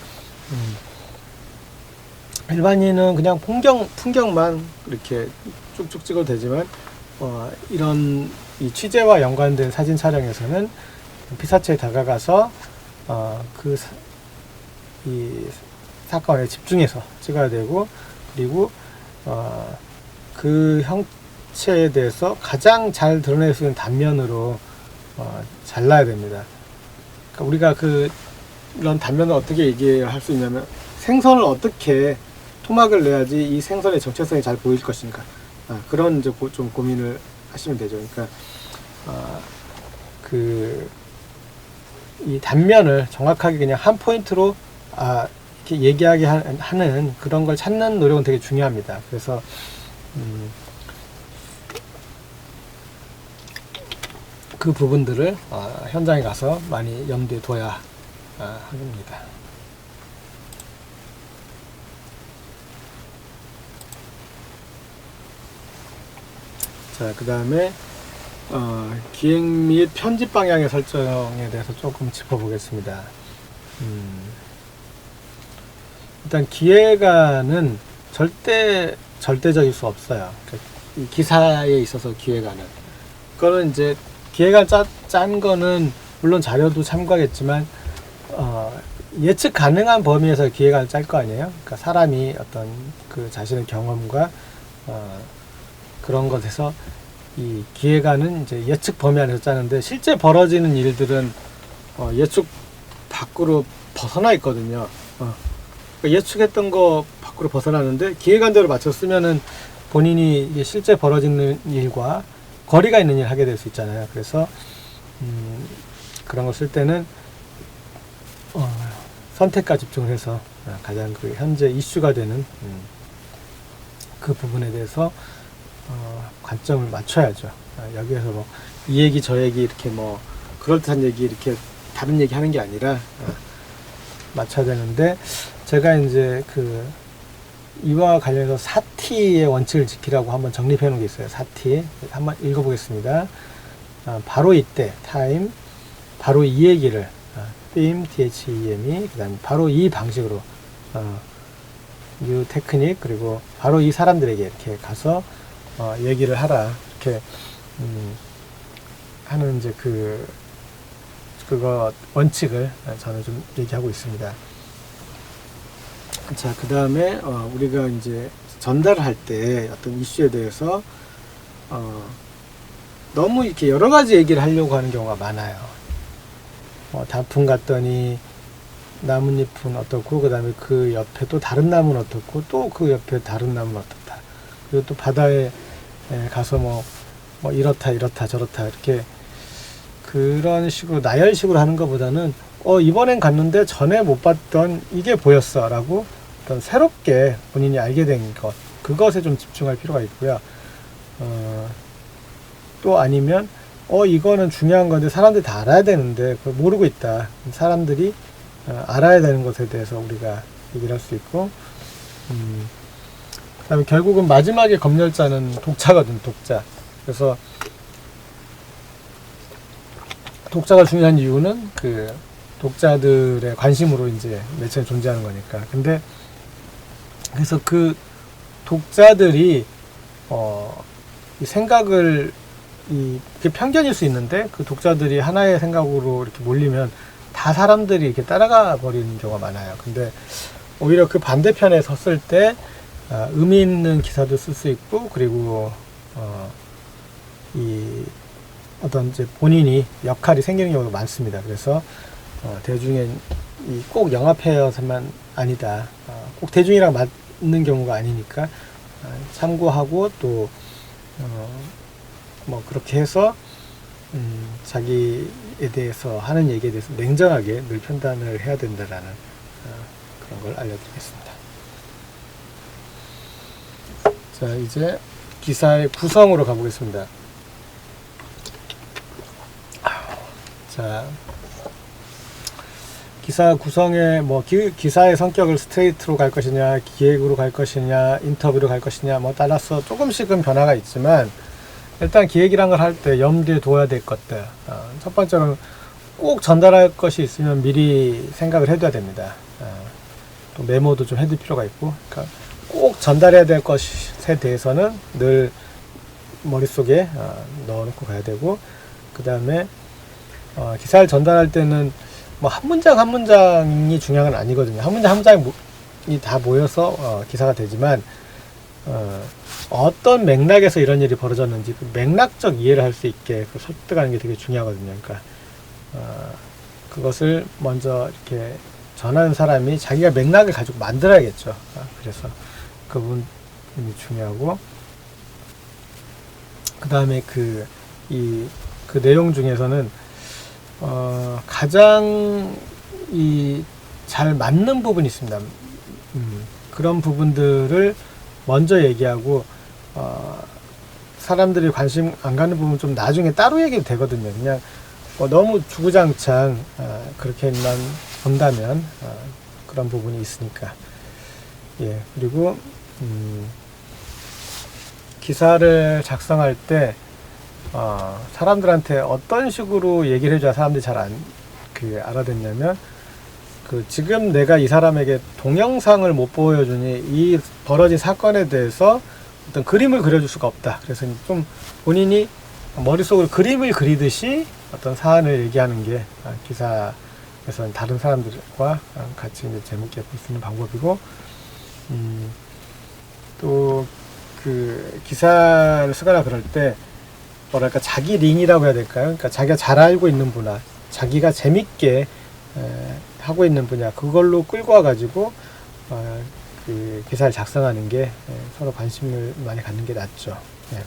일반인은 그냥 풍경만 이렇게 쭉쭉 찍어도 되지만, 이런 이 취재와 연관된 사진 촬영에서는 피사체에 다가가서 이 사건에 집중해서 찍어야 되고, 그리고 그 형체에 대해서 가장 잘 드러낼 수 있는 단면으로 잘라야 됩니다. 그러니까 우리가 이런 단면을 어떻게 얘기할 수 있냐면, 생선을 어떻게 토막을 내야지 이 생선의 정체성이 잘 보일 것인가, 그런 이제 좀 고민을 하시면 되죠. 그러니까 이 단면을 정확하게 그냥 한 포인트로 이렇게 얘기하게 하는 그런 걸 찾는 노력은 되게 중요합니다. 그래서 그 부분들을 현장에 가서 많이 염두에 둬야 합니다. 자, 그 다음에 기획 및 편집 방향의 설정에 대해서 조금 짚어보겠습니다. 일단 기획안은 절대적일 수 없어요. 이 기사에 있어서 기획안은, 그거는 이제 기획안 짠 거는 물론 자료도 참고하겠지만 예측 가능한 범위에서 기획안을 짤 거 아니에요. 그러니까 사람이 어떤 그 자신의 경험과 그런 것에서 이 기획안은 이제 예측 범위 안에서 짜는데, 실제 벌어지는 일들은 예측 밖으로 벗어나 있거든요. 그러니까 예측했던 거 밖으로 벗어나는데 기획안대로 맞춰 쓰면은 본인이 이게 실제 벌어지는 일과 거리가 있는 일을 하게 될 수 있잖아요. 그래서 그런 걸 쓸 때는 선택과 집중을 해서 가장 그 현재 이슈가 되는 그 부분에 대해서 관점을 맞춰야죠. 여기에서 뭐 이 얘기 저 얘기 이렇게 뭐 그럴듯한 얘기 이렇게 다른 얘기 하는 게 아니라 맞춰야 되는데, 제가 이제 이와 관련해서 4T의 원칙을 지키라고 한번 정립해 놓은 게 있어요. 4T 한번 읽어보겠습니다. 바로 이때 타임, 바로 이 얘기를 theme, THEME, 그 다음에 바로 이 방식으로 new 테크닉, 그리고 바로 이 사람들에게 이렇게 가서 얘기를 하라, 이렇게 하는 이제 그거 원칙을 저는 좀 얘기하고 있습니다. 자, 그 다음에 우리가 이제 전달을 할 때 어떤 이슈에 대해서 너무 이렇게 여러 가지 얘기를 하려고 하는 경우가 많아요. 단풍 갔더니 나뭇잎은 어떻고, 그 다음에 그 옆에 또 다른 나무는 어떻고, 또 그 옆에 다른 나무는 어떻다. 그리고 또 바다에 가서 뭐 이렇다 저렇다 이렇게 그런 식으로 나열식으로 하는 것보다는 이번엔 갔는데 전에 못 봤던 이게 보였어 라고 어떤 새롭게 본인이 알게 된 것, 그것에 좀 집중할 필요가 있고요. 또 아니면 이거는 중요한 건데 사람들이 다 알아야 되는데 그걸 모르고 있다. 사람들이 알아야 되는 것에 대해서 우리가 얘기를 할 수 있고, 그다음에 결국은 마지막에 검열자는 독자거든, 독자. 그래서 독자가 중요한 이유는 그 독자들의 관심으로 이제 매체는 존재하는 거니까. 근데 그래서 그 독자들이 이 생각을 그게 편견일 수 있는데 그 독자들이 하나의 생각으로 이렇게 몰리면 다 사람들이 이렇게 따라가 버리는 경우가 많아요. 근데 오히려 그 반대편에 섰을 때 의미 있는 기사도 쓸 수 있고, 그리고 이 어떤 이제 본인이 역할이 생기는 경우가 많습니다. 그래서 대중에 꼭 영합해서만 아니다. 꼭 대중이랑 맞는 경우가 아니니까 참고하고 또 뭐 그렇게 해서 자기에 대해서 하는 얘기에 대해서 냉정하게 늘 판단을 해야 된다라는 그런 걸 알려드리겠습니다. 자, 이제 기사의 구성으로 가보겠습니다. 자, 기사 구성에 뭐 기사의 성격을 스트레이트로 갈 것이냐, 기획으로 갈 것이냐, 인터뷰로 갈 것이냐 뭐 따라서 조금씩은 변화가 있지만, 일단 기획이란 걸 할 때 염두에 둬야 될 것들, 첫 번째로는 꼭 전달할 것이 있으면 미리 생각을 해둬야 됩니다. 또 메모도 좀 해둘 필요가 있고, 그러니까 꼭 전달해야 될 것에 대해서는 늘 머릿속에 넣어놓고 가야 되고, 그 다음에 기사를 전달할 때는 뭐 한 문장 한 문장이 중요한 건 아니거든요. 한 문장 한 문장이 다 모여서 기사가 되지만, 어떤 맥락에서 이런 일이 벌어졌는지 그 맥락적 이해를 할 수 있게 설득하는 게 되게 중요하거든요. 그러니까 그것을 먼저 이렇게 전하는 사람이 자기가 맥락을 가지고 만들어야겠죠. 그래서 그 부분이 중요하고, 그 다음에 그 내용 중에서는 가장 잘 맞는 부분이 있습니다. 그런 부분들을 먼저 얘기하고, 사람들이 관심 안 가는 부분 좀 나중에 따로 얘기도 되거든요. 그냥 너무 주구장창 그렇게만 본다면 그런 부분이 있으니까. 예, 그리고 기사를 작성할 때 사람들한테 어떤 식으로 얘기를 해줘야 사람들이 잘 알아듣냐면, 지금 내가 이 사람에게 동영상을 못 보여주니 이 벌어진 사건에 대해서 어떤 그림을 그려줄 수가 없다. 그래서 좀 본인이 머릿속으로 그림을 그리듯이 어떤 사안을 얘기하는 게 기사에서는 다른 사람들과 같이 이제 재밌게 볼 수 있는 방법이고, 또 그 기사를 쓰거나 그럴 때 뭐랄까 자기 링이라고 해야 될까요? 그러니까 자기가 잘 알고 있는 분야, 자기가 재밌게 하고 있는 분야, 그걸로 끌고 와가지고 그 기사를 작성하는 게 서로 관심을 많이 갖는 게 낫죠. 네.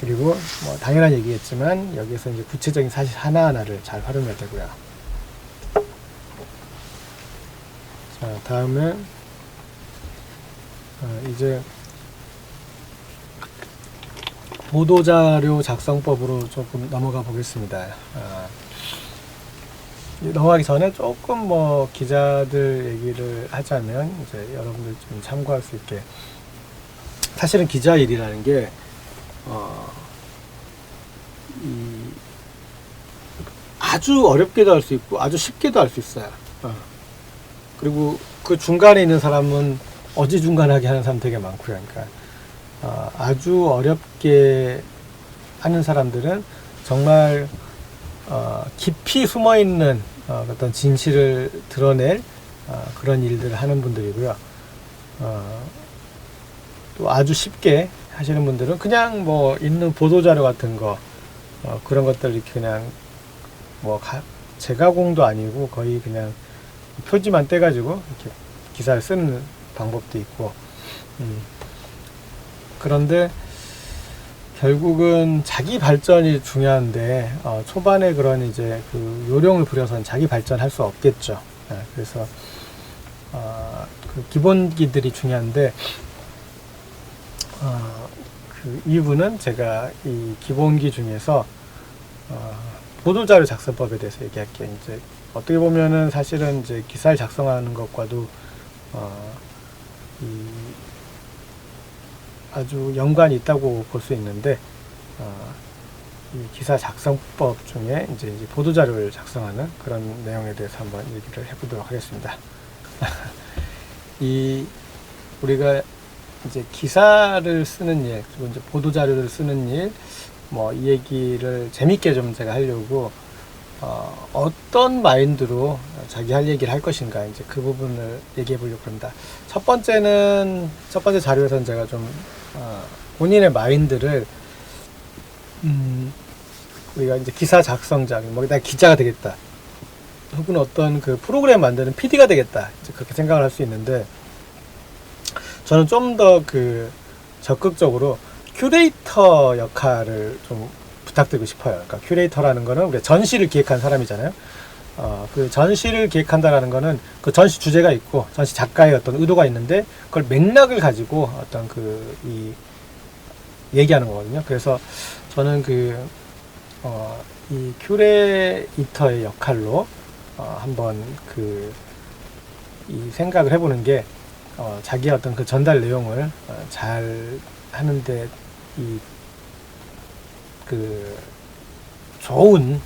그리고 뭐 당연한 얘기겠지만 여기에서 이제 구체적인 사실 하나하나를 잘 활용해야 되고요. 자, 다음에 이제 보도자료 작성법으로 조금 넘어가 보겠습니다. 넘어가기 전에 조금 뭐 기자들 얘기를 하자면, 이제 여러분들 좀 참고할 수 있게, 사실은 기자 일이라는 게 아주 어렵게도 할 수 있고 아주 쉽게도 할 수 있어요. 그리고 그 중간에 있는 사람은 어지중간하게 하는 사람 되게 많고요. 그러니까 아주 어렵게 하는 사람들은 정말 깊이 숨어있는 어떤 진실을 드러낼 그런 일들을 하는 분들이고요. 또 아주 쉽게 하시는 분들은 그냥 뭐 있는 보도자료 같은 거, 그런 것들 이렇게 그냥 뭐 재가공도 아니고 거의 그냥 표지만 떼가지고 이렇게 기사를 쓰는 방법도 있고, 그런데 결국은 자기 발전이 중요한데 초반에 그런 이제 그 요령을 부려서는 자기 발전할 수 없겠죠. 그래서 그 기본기들이 중요한데 그 이유는 제가 이 기본기 중에서 보도자료 작성법에 대해서 얘기할게요. 이제 어떻게 보면은 사실은 이제 기사를 작성하는 것과도 아주 연관이 있다고 볼 수 있는데 이 기사 작성법 중에 이제 보도자료를 작성하는 그런 내용에 대해서 한번 얘기를 해보도록 하겠습니다. 우리가 이제 기사를 쓰는 일, 그리고 이제 보도자료를 쓰는 일, 뭐 이 얘기를 재밌게 좀 제가 하려고 어떤 마인드로 자기 할 얘기를 할 것인가, 이제 그 부분을 얘기해 보려고 합니다. 첫 번째 자료에서는 제가 좀 본인의 마인드를 우리가 이제 기사 작성자, 뭐 내가 기자가 되겠다, 혹은 어떤 그 프로그램 만드는 PD가 되겠다, 이제 그렇게 생각을 할 수 있는데, 저는 좀 더 그 적극적으로 큐레이터 역할을 좀 부탁드리고 싶어요. 그러니까 큐레이터라는 거는 우리가 전시를 기획한 사람이잖아요. 그 전시를 기획한다라는 거는 그 전시 주제가 있고 전시 작가의 어떤 의도가 있는데 그걸 맥락을 가지고 어떤 얘기하는 거거든요. 그래서 저는 이 큐레이터의 역할로 한번 이 생각을 해보는 게 자기의 어떤 그 전달 내용을 잘 하는데 좋은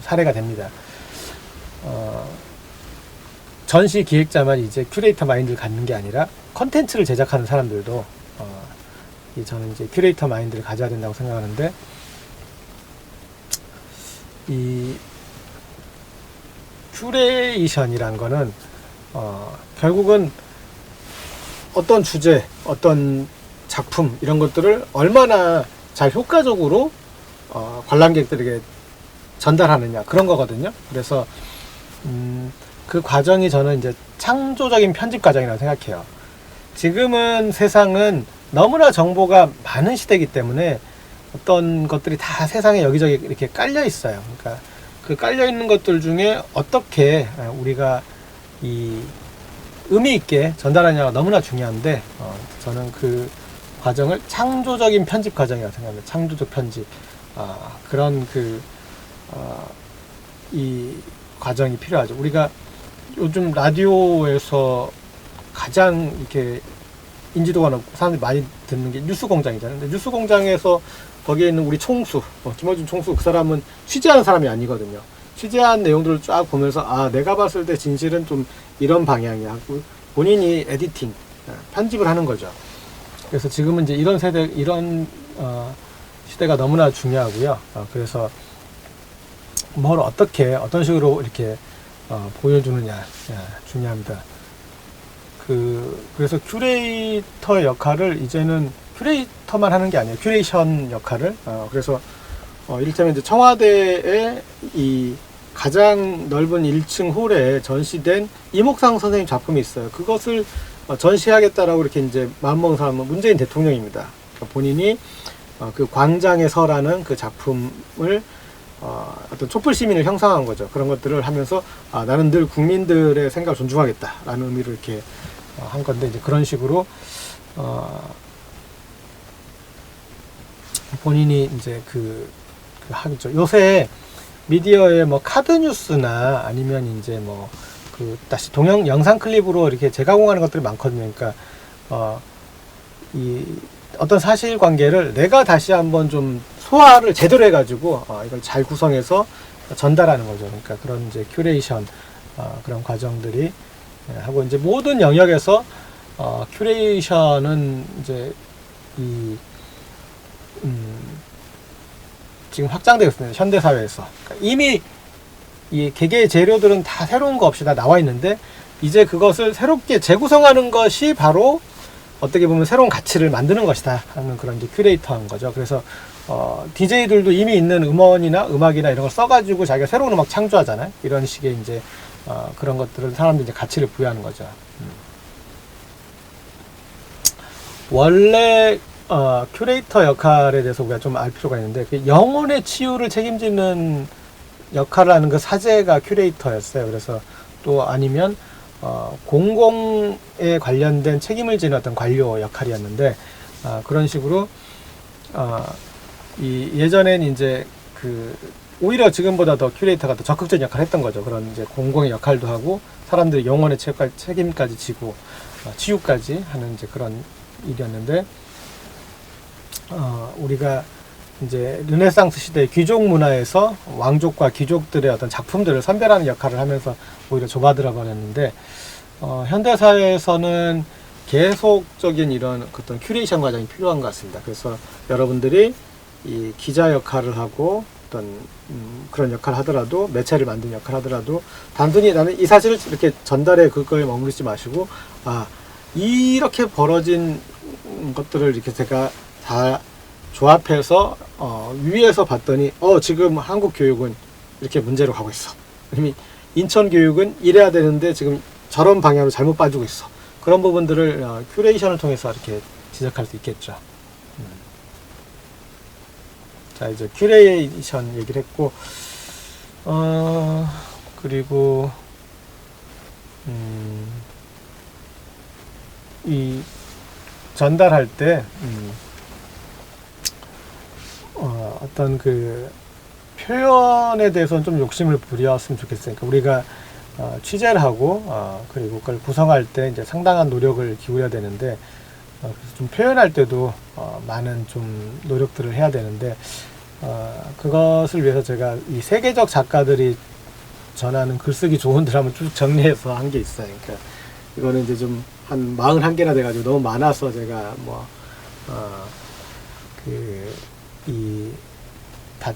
사례가 됩니다. 전시 기획자만 이제 큐레이터 마인드를 갖는 게 아니라 컨텐츠를 제작하는 사람들도 저는 이제 큐레이터 마인드를 가져야 된다고 생각하는데, 이 큐레이션이란 거는 결국은 어떤 주제, 어떤 작품, 이런 것들을 얼마나 잘 효과적으로 관람객들에게 전달하느냐, 그런 거거든요. 그래서 그 과정이 저는 이제 창조적인 편집 과정이라고 생각해요. 지금은 세상은 너무나 정보가 많은 시대이기 때문에 어떤 것들이 다 세상에 여기저기 이렇게 깔려 있어요. 그러니까 그 깔려 있는 것들 중에 어떻게 우리가 이 의미 있게 전달하냐가 너무나 중요한데, 저는 그 과정을 창조적인 편집 과정이라고 생각합니다. 창조적 편집. 그런 이 과정이 필요하죠. 우리가 요즘 라디오에서 가장 이렇게 인지도가 높고 사람들이 많이 듣는 게 뉴스공장이잖아요. 근데 뉴스공장에서 거기에 있는 우리 총수, 김어준 총수, 그 사람은 취재하는 사람이 아니거든요. 취재한 내용들을 쫙 보면서 내가 봤을 때 진실은 좀 이런 방향이야 하고 본인이 에디팅, 편집을 하는 거죠. 그래서 지금은 이제 이런 시대가 너무나 중요하고요. 그래서 뭘 어떤 식으로 이렇게 보여주느냐 중요합니다. 그래서 큐레이터의 역할을 이제는 큐레이터만 하는 게 아니에요. 큐레이션 역할을. 그래서 이를테면 이제 청와대의 이 가장 넓은 1층 홀에 전시된 이목상 선생님 작품이 있어요. 그것을 전시하겠다라고 이렇게 이제 마음먹은 사람은 문재인 대통령입니다. 그러니까 본인이 그 광장에 서라는 그 작품을 어떤 촛불 시민을 형성한 거죠. 그런 것들을 하면서 나는 늘 국민들의 생각을 존중하겠다라는 의미로 이렇게 한 건데, 이제 그런 식으로 본인이 이제 하겠죠. 요새 미디어에 뭐 카드 뉴스나 아니면 이제 다시 영상 클립으로 이렇게 재가공하는 것들이 많거든요. 그러니까 이 어떤 사실관계를 내가 다시 한번 좀 소화를 제대로 해가지고 이걸 잘 구성해서 전달하는 거죠. 그러니까 그런 이제 큐레이션 그런 과정들이 하고, 이제 모든 영역에서 큐레이션은 이제 지금 확장되고 있습니다. 현대 사회에서. 그러니까 이미 이 개개의 재료들은 다 새로운 거 없이 다 나와 있는데, 이제 그것을 새롭게 재구성하는 것이 바로 어떻게 보면 새로운 가치를 만드는 것이다 하는 그런 이제 큐레이터인 거죠. 그래서 DJ들도 이미 있는 음원이나 음악이나 이런 걸 써가지고 자기가 새로운 음악 창조하잖아요. 이런 식의 이제 그런 것들을 사람들이 이제 가치를 부여하는 거죠. 원래 큐레이터 역할에 대해서 우리가 좀 알 필요가 있는데, 그 영혼의 치유를 책임지는 역할을 하는 그 사제가 큐레이터였어요. 그래서 또 아니면 공공에 관련된 책임을 지는 어떤 관료 역할이었는데, 그런 식으로 예전엔 이제 오히려 지금보다 더 큐레이터가 더 적극적인 역할을 했던 거죠. 그런 이제 공공의 역할도 하고 사람들의 영혼의 책임까지 지고 치유까지 하는 이제 그런 일이었는데, 우리가 이제 르네상스 시대의 귀족 문화에서 왕족과 귀족들의 어떤 작품들을 선별하는 역할을 하면서 오히려 좁아들어 버렸는데, 현대 사회에서는 계속적인 이런 어떤 큐레이션 과정이 필요한 것 같습니다. 그래서 여러분들이 이 기자 역할을 하고 어떤 그런 역할을 하더라도, 매체를 만드는 역할을 하더라도 단순히 나는 이 사실을 이렇게 전달해 그거에 머무르지 마시고, 이렇게 벌어진 것들을 이렇게 제가 다 조합해서 위에서 봤더니 지금 한국 교육은 이렇게 문제로 가고 있어. 이미 인천 교육은 이래야 되는데 지금 저런 방향으로 잘못 빠지고 있어. 그런 부분들을 큐레이션을 통해서 이렇게 지적할 수 있겠죠. 자, 이제 큐레이션 얘기를 했고, 그리고 이 전달할 때 어떤 그 표현에 대해서는 좀 욕심을 부렸으면 좋겠어요. 그러니까 우리가 취재를 하고 그리고 그걸 구성할 때 이제 상당한 노력을 기울여야 되는데, 그래서 좀 표현할 때도 많은 좀 노력들을 해야 되는데, 그것을 위해서 제가 이 세계적 작가들이 전하는 글쓰기 조언들 한번 쭉 정리해서 한 게 있어요. 그러니까 이거는 이제 좀 한 41개나 돼가지고 너무 많아서 제가 다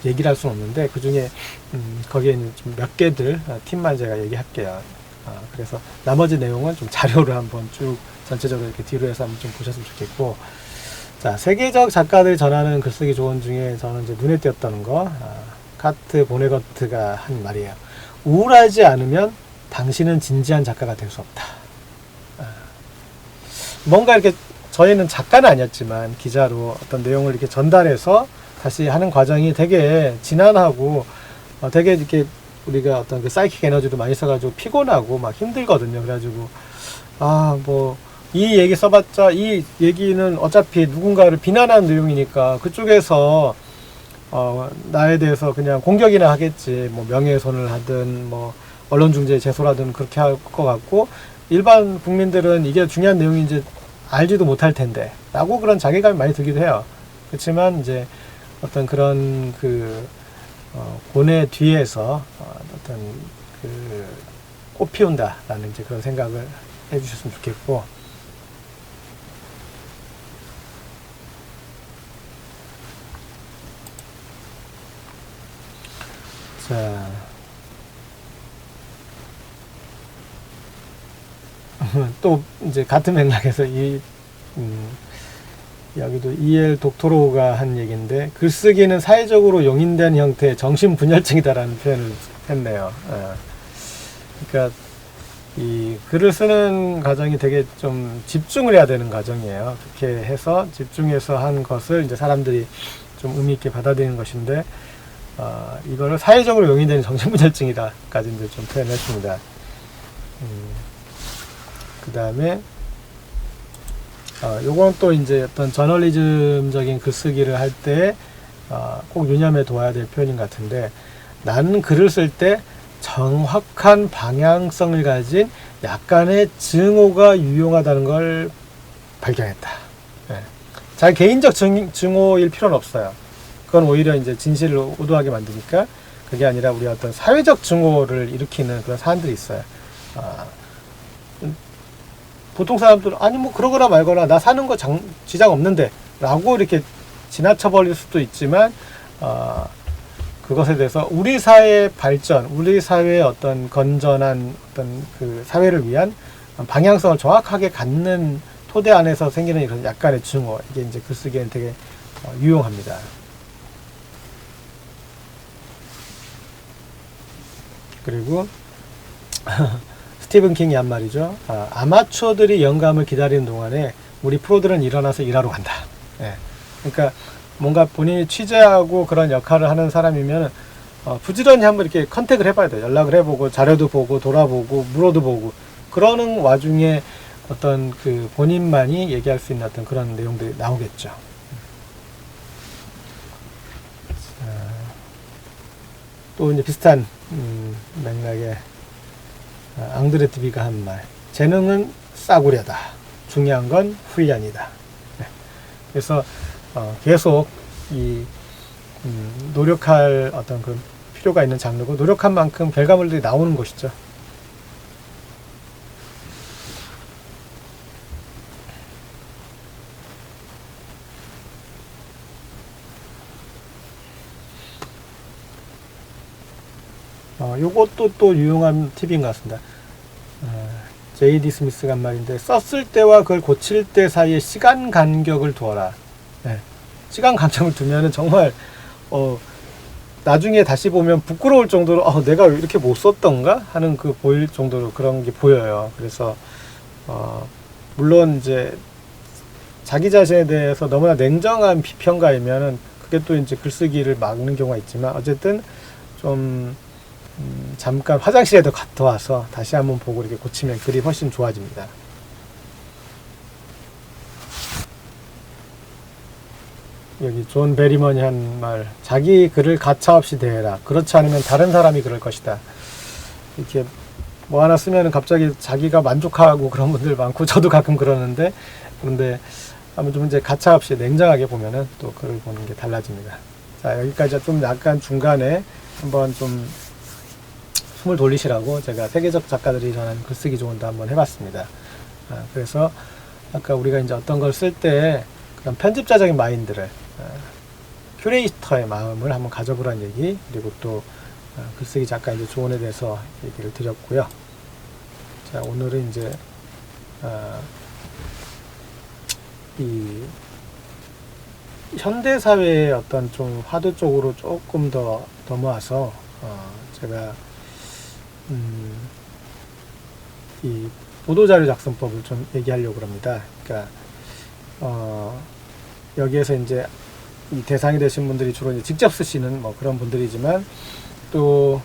얘기를 할 수는 없는데, 그 중에 거기에 좀 몇 개들 팀만 제가 얘기할게요. 그래서 나머지 내용은 좀 자료를 한번 쭉 전체적으로 이렇게 뒤로 해서 한번 좀 보셨으면 좋겠고, 자, 세계적 작가들이 전하는 글쓰기 조언 중에 저는 이제 눈에 띄었던 거, 카트 보네거트가 한 말이에요. 우울하지 않으면 당신은 진지한 작가가 될 수 없다. 뭔가 이렇게 저희는 작가는 아니었지만 기자로 어떤 내용을 이렇게 전달해서 다시 하는 과정이 되게 지난하고 되게 이렇게 우리가 어떤 그 사이킥 에너지도 많이 써가지고 피곤하고 막 힘들거든요. 그래가지고 이 얘기 써봤자 이 얘기는 어차피 누군가를 비난하는 내용이니까 그쪽에서 나에 대해서 그냥 공격이나 하겠지. 뭐 명예훼손을 하든 뭐 언론중재에 제소라든 그렇게 할 것 같고, 일반 국민들은 이게 중요한 내용인지 알지도 못할 텐데 라고 그런 자괴감이 많이 들기도 해요. 그렇지만 이제 어떤 그런 고뇌 뒤에서 어떤 꽃 피운다라는 이제 그런 생각을 해주셨으면 좋겠고, 자, 또 이제 같은 맥락에서 여기도 E.L. 독토로가 한 얘기인데, 글쓰기는 사회적으로 용인된 형태의 정신분열증이다라는 표현을 했네요. 그러니까 이 글을 쓰는 과정이 되게 좀 집중을 해야 되는 과정이에요. 그렇게 해서 집중해서 한 것을 이제 사람들이 좀 의미 있게 받아들이는 것인데, 이거를 사회적으로 용인되는 정신분열증이다까지 이제 좀 표현했습니다. 그 다음에 요건 또 이제 어떤 저널리즘적인 글쓰기를 할 때 꼭 유념해 둬야 될 표현인 것 같은데, 나는 글을 쓸 때 정확한 방향성을 가진 약간의 증오가 유용하다는 걸 발견했다. 잘 개인적 증오일 필요는 없어요. 그건 오히려 이제 진실을 오도하게 만드니까. 그게 아니라 우리 어떤 사회적 증오를 일으키는 그런 사안들이 있어요. 보통 사람들은 아니 뭐 그러거나 말거나 나 사는 거 지장 없는데 라고 이렇게 지나쳐 버릴 수도 있지만, 그것에 대해서 우리 사회의 발전, 우리 사회의 어떤 건전한 어떤 그 사회를 위한 방향성을 정확하게 갖는 토대 안에서 생기는 이런 약간의 증오, 이게 이제 글쓰기에는 되게 유용합니다. 그리고 스티븐 킹이 한 말이죠. 아마추어들이 영감을 기다리는 동안에 우리 프로들은 일어나서 일하러 간다. 예. 그러니까 뭔가 본인이 취재하고 그런 역할을 하는 사람이면 부지런히 한번 이렇게 컨택을 해봐야 돼요. 연락을 해보고 자료도 보고 돌아보고 물어도 보고 그러는 와중에 어떤 그 본인만이 얘기할 수 있는 어떤 그런 내용들이 나오겠죠. 또 이제 비슷한 맥락의 앙드레 드비가 한 말. 재능은 싸구려다. 중요한 건 훈련이다. 네. 그래서 계속 이 노력할 어떤 그 필요가 있는 장르고 노력한 만큼 결과물들이 나오는 것이죠. 요것도 또 유용한 팁인 것 같습니다. 제이디 스미스가 한 말인데 썼을 때와 그걸 고칠 때 사이에 시간 간격을 두어라. 네. 시간 간격을 두면은 정말 나중에 다시 보면 부끄러울 정도로 내가 이렇게 못 썼던가 하는 그 보일 정도로 그런 게 보여요. 그래서 물론 이제 자기 자신에 대해서 너무나 냉정한 비평가이면은 그게 또 이제 글쓰기를 막는 경우가 있지만 어쨌든 좀 잠깐 화장실에도 갔다 와서 다시 한번 보고 이렇게 고치면 글이 훨씬 좋아집니다. 여기 존 베리먼이 한 말, 자기 글을 가차없이 대해라. 그렇지 않으면 다른 사람이 그럴 것이다. 이렇게 뭐 하나 쓰면 갑자기 자기가 만족하고 그런 분들 많고 저도 가끔 그러는데 그런데 아무튼 좀 이제 가차없이 냉정하게 보면은 또 글을 보는 게 달라집니다. 자, 여기까지 좀 약간 중간에 한번 좀 숨을 돌리시라고 제가 세계적 작가들이 전한 글쓰기 조언도 한번 해봤습니다. 그래서 아까 우리가 이제 어떤 걸 쓸 때 그런 편집자적인 마인드를 큐레이터의 마음을 한번 가져보라는 얘기, 그리고 또 글쓰기 작가 이제 조언에 대해서 얘기를 드렸고요. 자, 오늘은 이제 이 현대 사회의 어떤 좀 화두 쪽으로 조금 더 넘어와서 제가 이 보도자료 작성법을 좀 얘기하려고 합니다. 그러니까 여기에서 이제 이 대상이 되신 분들이 주로 이제 직접 쓰시는 뭐 그런 분들이지만 또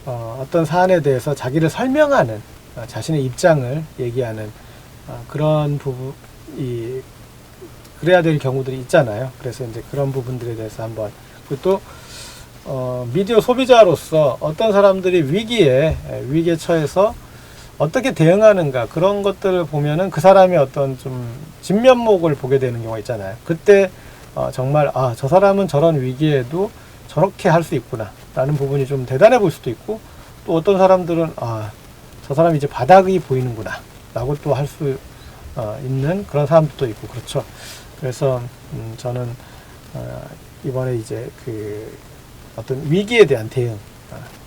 어떤 사안에 대해서 자기를 설명하는 자신의 입장을 얘기하는 그런 부분이 그래야 될 경우들이 있잖아요. 그래서 이제 그런 부분들에 대해서 한번, 그리고 또 미디어 소비자로서 어떤 사람들이 위기에 처해서 어떻게 대응하는가, 그런 것들을 보면은 그 사람의 어떤 좀 진면목을 보게 되는 경우가 있잖아요. 그때 정말 저 사람은 저런 위기에도 저렇게 할 수 있구나 라는 부분이 좀 대단해 보일 수도 있고, 또 어떤 사람들은 저 사람이 이제 바닥이 보이는구나 라고 또 할 수 있는 그런 사람도 있고, 그렇죠. 그래서 저는 이번에 이제 그 어떤 위기에 대한 대응,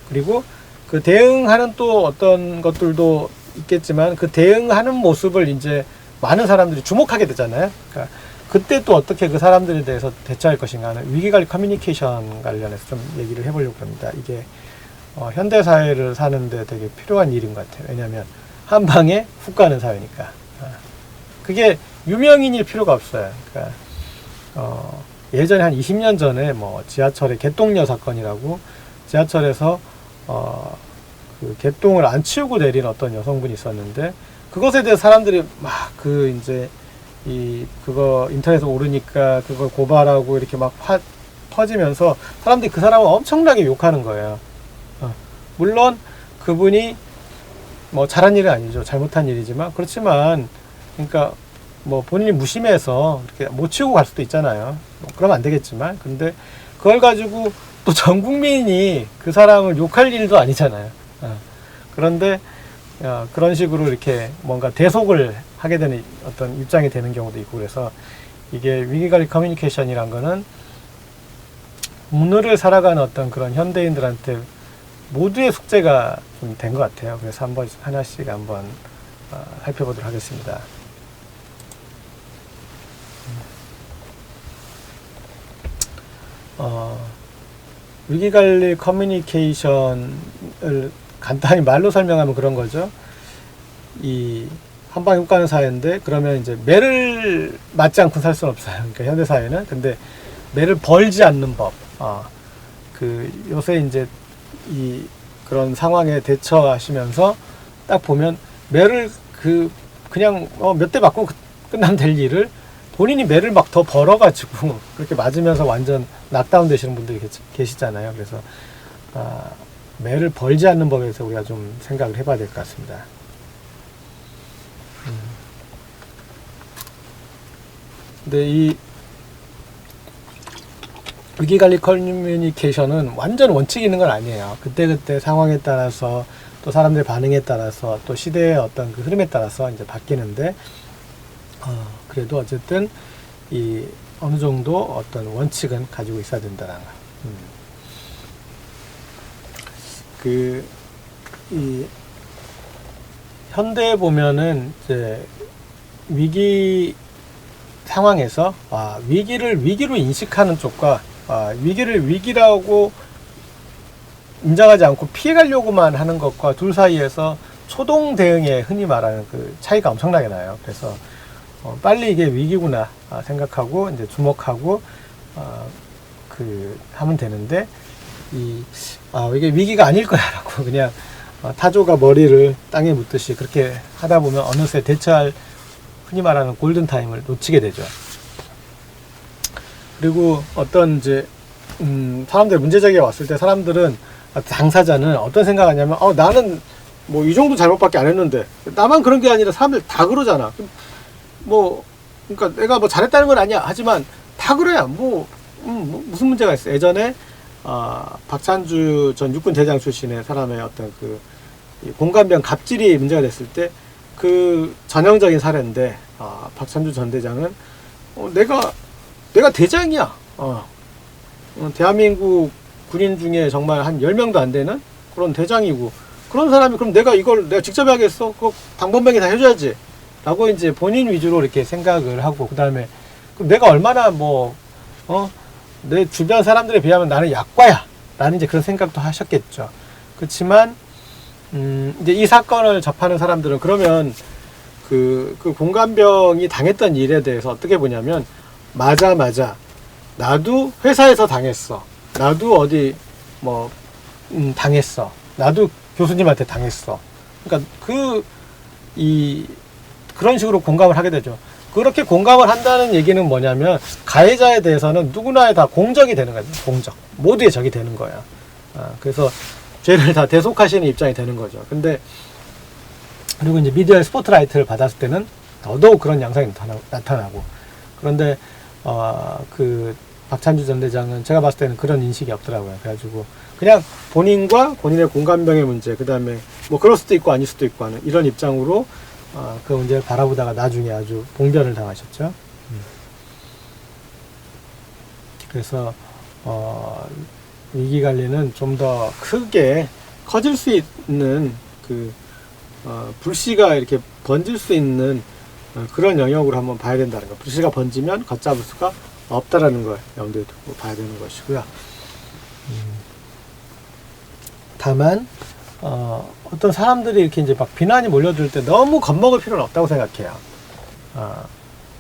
그리고 그 대응하는 또 어떤 것들도 있겠지만 그 대응하는 모습을 이제 많은 사람들이 주목하게 되잖아요. 그러니까 그때 또 어떻게 그 사람들에 대해서 대처할 것인가 하는 위기관리 커뮤니케이션 관련해서 좀 얘기를 해보려고 합니다. 이게 현대 사회를 사는데 되게 필요한 일인 것 같아요. 왜냐하면 한 방에 훅 가는 사회니까. 그게 유명인일 필요가 없어요. 그러니까 예전에 한 20년 전에 뭐 지하철의 개똥녀 사건이라고, 지하철에서 그 개똥을 안 치우고 내린 어떤 여성분이 있었는데, 그것에 대해 사람들이 막 이제 그거 인터넷에 오르니까 그걸 고발하고 이렇게 막 퍼지면서 사람들이 그 사람을 엄청나게 욕하는 거예요. 물론 그분이 뭐 잘한 일은 아니죠. 잘못한 일이지만, 그렇지만 그러니까 뭐 본인이 무심해서 이렇게 못 치우고 갈 수도 있잖아요. 그러면 안 되겠지만, 근데 그걸 가지고 또 전 국민이 그 사람을 욕할 일도 아니잖아요. 그런데 그런 식으로 이렇게 뭔가 대속을 하게 되는 어떤 입장이 되는 경우도 있고, 그래서 이게 위기관리 커뮤니케이션이란 거는 오늘을 살아가는 어떤 그런 현대인들한테 모두의 숙제가 좀 된 것 같아요. 그래서 하나씩 한번 살펴보도록 하겠습니다. 위기관리 커뮤니케이션을 간단히 말로 설명하면 그런 거죠. 이 한방에 훅 가는 사회인데, 그러면 이제 매를 맞지 않고 살 수는 없어요. 그러니까 현대 사회는. 근데 매를 벌지 않는 법. 그 요새 이제 이 그런 상황에 대처하시면서 딱 보면 매를 그냥 몇 대 맞고 끝나면 될 일을 본인이 매를 막 더 벌어가지고 그렇게 맞으면서 완전 낙다운 되시는 분들이 계시잖아요. 그래서 매를 벌지 않는 법에 대해서 우리가 좀 생각을 해봐야 될 것 같습니다. 근데 이 위기관리 커뮤니케이션은 완전 원칙이 있는 건 아니에요. 그때그때 상황에 따라서 또 사람들의 반응에 따라서 또 시대의 어떤 그 흐름에 따라서 이제 바뀌는데, 그래도 어쨌든 이 어느 정도 어떤 원칙은 가지고 있어야 된다는 거. 이 현대에 보면은 이제 위기 상황에서 위기를 위기로 인식하는 쪽과 위기를 위기라고 인정하지 않고 피해가려고만 하는 것과 둘 사이에서 초동 대응에 흔히 말하는 그 차이가 엄청나게 나요. 그래서 빨리 이게 위기구나 생각하고 이제 주목하고 하면 되는데, 이게 위기가 아닐 거야라고 그냥 타조가 머리를 땅에 묻듯이 그렇게 하다 보면 어느새 대처할 흔히 말하는 골든타임을 놓치게 되죠. 그리고 어떤 이제 사람들 문제제기가 왔을 때 사람들은, 당사자는 어떤 생각하냐면 나는 뭐 이 정도 잘못밖에 안 했는데, 나만 그런 게 아니라 사람들 다 그러잖아. 그러니까 내가 뭐 잘했다는 건 아니야. 하지만 다 그래야 무슨 문제가 있어. 예전에 박찬주 전 육군 대장 출신의 사람의 어떤 그 공감병 갑질이 문제가 됐을 때 그 전형적인 사례인데, 박찬주 전 대장은 내가 대장이야. 대한민국 군인 중에 정말 한 10명도 안 되는 그런 대장이고, 그런 사람이 그럼 내가 직접 해야겠어? 그거 방범병이 다 해줘야지. 라고 이제 본인 위주로 이렇게 생각을 하고, 그 다음에 내가 얼마나 내 주변 사람들에 비하면 나는 약과야. 라는 이제 그런 생각도 하셨겠죠. 그렇지만, 이제 이 사건을 접하는 사람들은 그러면 그 공감병이 당했던 일에 대해서 어떻게 보냐면, 맞아. 나도 회사에서 당했어. 나도 어디 당했어. 나도 교수님한테 당했어. 그러니까 그런 식으로 공감을 하게 되죠. 그렇게 공감을 한다는 얘기는 뭐냐면, 가해자에 대해서는 누구나에 다 공적이 되는 거죠. 공적. 모두의 적이 되는 거야. 그래서 죄를 다 대속하시는 입장이 되는 거죠. 근데 그리고 이제 미디어의 스포트라이트를 받았을 때는 더더욱 그런 양상이 나타나고. 그런데 그 박찬주 전 대장은 제가 봤을 때는 그런 인식이 없더라고요. 그래가지고 그냥 본인과 본인의 공감병의 문제, 그 다음에 뭐 그럴 수도 있고 아닐 수도 있고 하는 이런 입장으로 그 문제를 바라보다가 나중에 아주 봉변을 당하셨죠. 그래서 위기관리는 좀 더 크게 커질 수 있는 불씨가 이렇게 번질 수 있는 그런 영역으로 한번 봐야 된다는 거. 불씨가 번지면 걷잡을 수가 없다라는 걸 염두에 두고 봐야 되는 것이고요. 다만 어떤 사람들이 이렇게 이제 막 비난이 몰려들 때 너무 겁먹을 필요는 없다고 생각해요.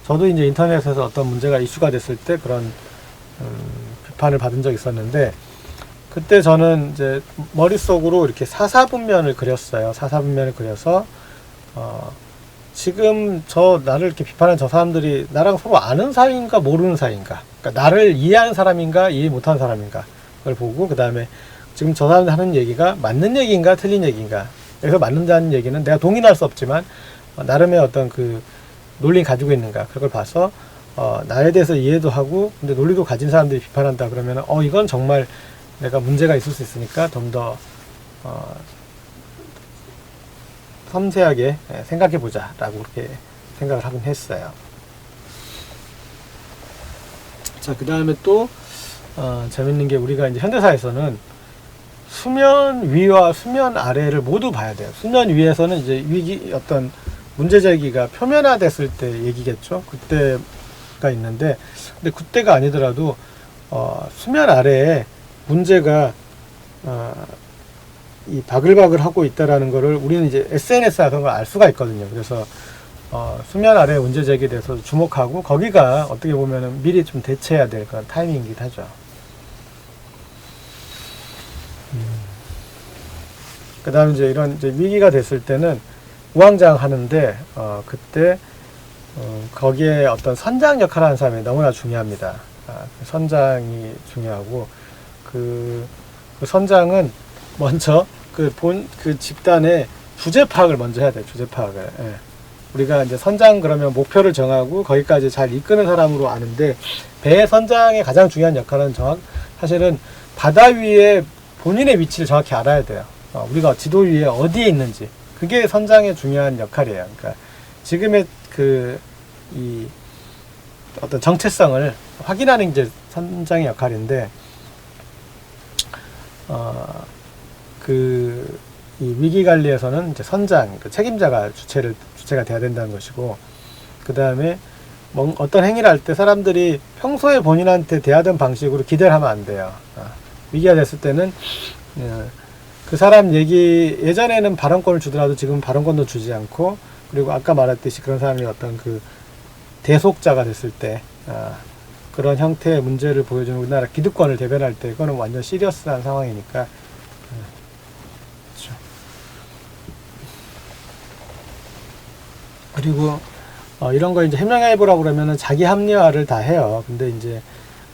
저도 이제 인터넷에서 어떤 문제가 이슈가 됐을 때 그런 비판을 받은 적이 있었는데, 그때 저는 이제 머릿속으로 이렇게 사사분면을 그렸어요. 사사분면을 그려서 지금 나를 이렇게 비판한 저 사람들이 나랑 서로 아는 사이인가 모르는 사이인가, 그러니까 나를 이해하는 사람인가 이해 못하는 사람인가, 그걸 보고 그 다음에 지금 저 사람들 하는 얘기가 맞는 얘기인가 틀린 얘기인가. 그래서 맞는다는 얘기는 내가 동의할 수 없지만 나름의 어떤 그 논리 가지고 있는가, 그걸 봐서 나에 대해서 이해도 하고 근데 논리도 가진 사람들이 비판한다 그러면 이건 정말 내가 문제가 있을 수 있으니까 좀 더 섬세하게 생각해 보자 라고 그렇게 생각을 하긴 했어요. 자, 그 다음에 또 재밌는 게, 우리가 이제 현대사에서는 수면 위와 수면 아래를 모두 봐야 돼요. 수면 위에서는 이제 어떤 문제 제기가 표면화됐을 때 얘기겠죠. 그때가 있는데, 근데 그때가 아니더라도 수면 아래에 문제가 이 바글바글 하고 있다라는 거를 우리는 이제 SNS 같은 걸 알 수가 있거든요. 그래서 수면 아래 문제 제기에 대해서 주목하고 거기가 어떻게 보면은 미리 좀 대처해야 될 그런 타이밍이기도 하죠. 그 다음에 이제 이런 이제 위기가 됐을 때는 우왕좌왕하는데 그때 거기에 어떤 선장 역할을 하는 사람이 너무나 중요합니다. 선장이 중요하고 그 선장은 먼저 그 집단의 주제 파악을 먼저 해야 돼요. 주제 파악을. 예. 우리가 이제 선장 그러면 목표를 정하고 거기까지 잘 이끄는 사람으로 아는데 배 선장의 가장 중요한 역할은 사실은 바다 위에 본인의 위치를 정확히 알아야 돼요. 우리가 지도 위에 어디에 있는지 그게 선장의 중요한 역할이에요. 그러니까 지금의 이 어떤 정체성을 확인하는 게 이제 선장의 역할인데 이 위기 관리에서는 이제 선장, 책임자가 주체가 돼야 된다는 것이고, 그 다음에 어떤 행위를 할 때 사람들이 평소에 본인한테 대하던 방식으로 기대를 하면 안 돼요. 위기가 됐을 때는 그 사람 예전에는 발언권을 주더라도 지금 발언권도 주지 않고, 그리고 아까 말했듯이 그런 사람이 어떤 그 대속자가 됐을 때 그런 형태의 문제를 보여주는 우리나라 기득권을 대변할 때 그거는 완전 시리어스한 상황이니까. 그렇죠. 그리고 이런 거 이제 해명해보라고 그러면은 자기 합리화를 다 해요. 근데 이제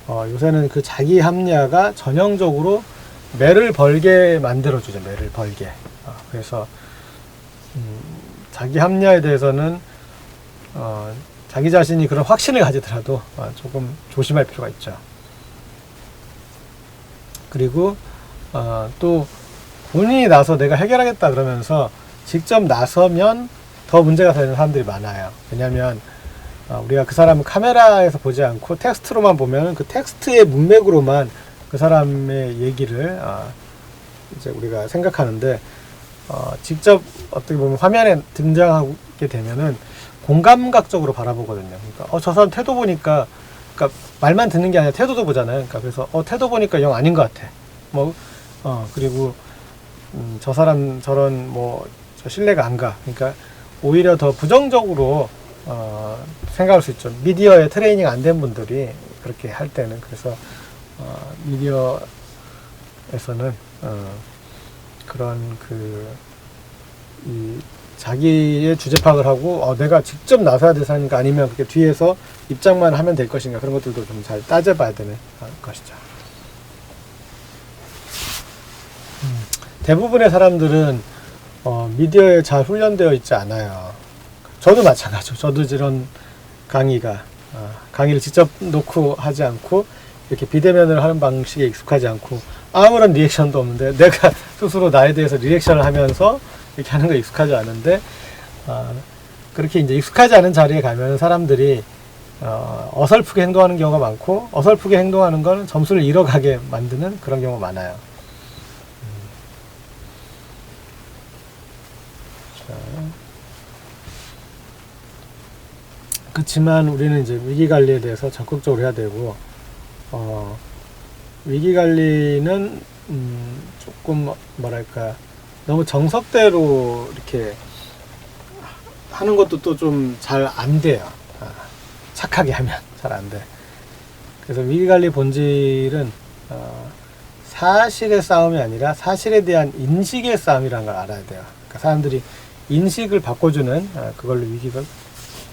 요새는 그 자기 합리화가 전형적으로 매를 벌게 만들어주죠. 매를 벌게. 그래서 자기 합리화에 대해서는 자기 자신이 그런 확신을 가지더라도 조금 조심할 필요가 있죠. 그리고 또 본인이 나서 내가 해결하겠다 그러면서 직접 나서면 더 문제가 되는 사람들이 많아요. 왜냐하면 우리가 그 사람을 카메라에서 보지 않고 텍스트로만 보면 그 텍스트의 문맥으로만 그 사람의 얘기를 이제 우리가 생각하는데 직접 어떻게 보면 화면에 등장하게 되면은 공감각적으로 바라보거든요. 그러니까 저 사람 태도 보니까, 그러니까 말만 듣는 게 아니라 태도도 보잖아요. 그러니까 그래서 태도 보니까 영 아닌 것 같아. 그리고 저 사람 저런 저 신뢰가 안 가. 그러니까 오히려 더 부정적으로 생각할 수 있죠. 미디어에 트레이닝 안 된 분들이 그렇게 할 때는. 그래서 미디어에서는 그런 이 자기의 주제 파악을 하고 내가 직접 나서야 될 사람인가 아니면 그렇게 뒤에서 입장만 하면 될 것인가 그런 것들도 좀 잘 따져봐야 되는 것이죠. 대부분의 사람들은 미디어에 잘 훈련되어 있지 않아요. 저도 마찬가지죠. 저도 이런 강의를 직접 놓고 하지 않고 이렇게 비대면을 하는 방식에 익숙하지 않고 아무런 리액션도 없는데 내가 스스로 나에 대해서 리액션을 하면서 이렇게 하는 거 익숙하지 않은데 그렇게 이제 익숙하지 않은 자리에 가면 사람들이 어설프게 행동하는 경우가 많고 어설프게 행동하는 건 점수를 잃어가게 만드는 그런 경우가 많아요. 그렇지만 우리는 이제 위기 관리에 대해서 적극적으로 해야 되고 위기 관리는 조금 뭐랄까 너무 정석대로 이렇게 하는 것도 또 좀 잘 안 돼요. 착하게 하면 잘 안 돼. 그래서 위기관리 본질은 사실의 싸움이 아니라 사실에 대한 인식의 싸움이라는 걸 알아야 돼요. 그러니까 사람들이 인식을 바꿔주는 그걸로 위기를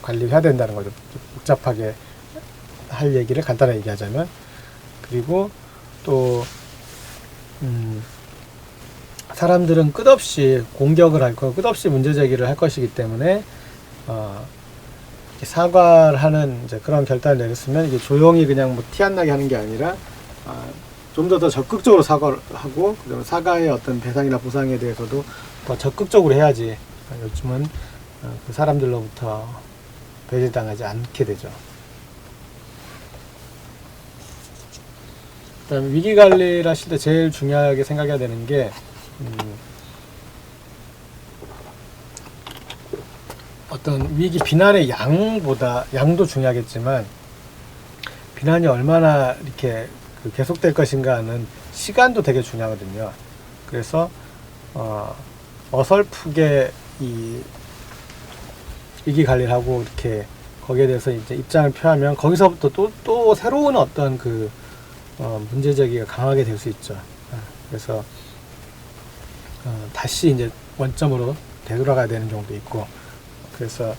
관리해야 된다는 거죠. 복잡하게 할 얘기를 간단하게 얘기하자면. 그리고 또 사람들은 끝없이 공격을 할 거, 끝없이 문제 제기를 할 것이기 때문에 사과를 하는 이제 그런 결단을 내렸으면 이게 조용히 그냥 티 안 나게 하는 게 아니라 좀 더 적극적으로 사과를 하고 그다음에 사과의 어떤 배상이나 보상에 대해서도 더 적극적으로 해야지 요즘은 그 사람들로부터 배제당하지 않게 되죠. 그다음에 위기 관리를 하실 때 제일 중요하게 생각해야 되는 게 어떤 위기 비난의 양도 중요하겠지만 비난이 얼마나 이렇게 계속될 것인가 하는 시간도 되게 중요하거든요. 그래서 어설프게 위기 관리를 하고 이렇게 거기에 대해서 이제 입장을 표하면 거기서부터 또 새로운 어떤 문제 제기가 강하게 될 수 있죠. 그래서 다시 이제 원점으로 되돌아가야 되는 경우도 있고, 그래서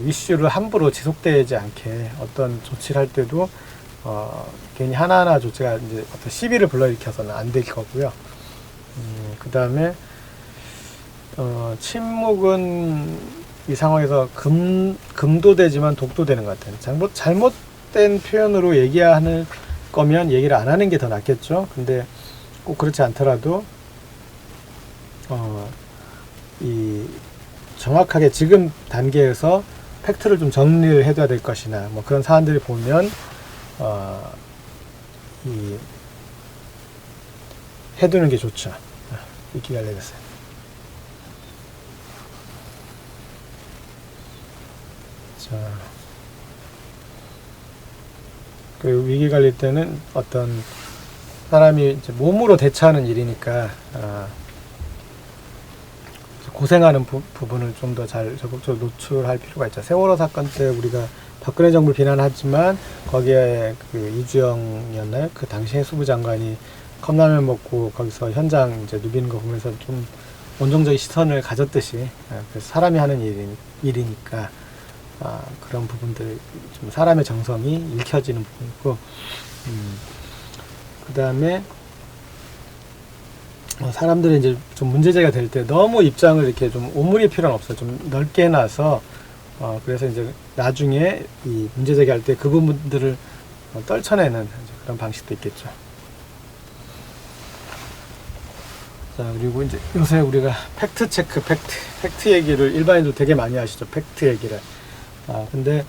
이슈를 함부로 지속되지 않게 어떤 조치를 할 때도 괜히 하나하나 조치가 이제 어떤 시비를 불러일으켜서는 안 될 거고요. 그 다음에 침묵은 이 상황에서 금도 되지만 독도 되는 것 같아요. 잘못된 표현으로 얘기하는 거면 얘기를 안 하는 게 더 낫겠죠. 근데 꼭 그렇지 않더라도 정확하게 지금 단계에서 팩트를 좀 정리를 해둬야 될 것이나 뭐 그런 사안들을 보면 해두는 게 좋죠. 위기 관리에서. 자, 그 위기 관리 때는 어떤 사람이 이제 몸으로 대처하는 일이니까 고생하는 부분을 좀 더 잘 적극적으로 노출할 필요가 있죠. 세월호 사건 때 우리가 박근혜 정부를 비난하지만 거기에 그 이주영이었나요? 그 당시 해수부 장관이 컵라면 먹고 거기서 현장 이제 누비는 거 보면서 좀 온정적인 시선을 가졌듯이, 그래서 사람이 하는 일이니까 그런 부분들 좀 사람의 정성이 읽혀지는 부분이고, 그 다음에 사람들이 이제 좀 문제제기가 될 때 너무 입장을 이렇게 좀 오므릴 필요는 없어요. 좀 넓게 해놔서 그래서 이제 나중에 이 문제제기할 때 그 부분들을 떨쳐내는 그런 방식도 있겠죠. 자, 그리고 이제 요새 우리가 팩트 체크, 팩트 얘기를 일반인들 되게 많이 하시죠. 팩트 얘기를. 근데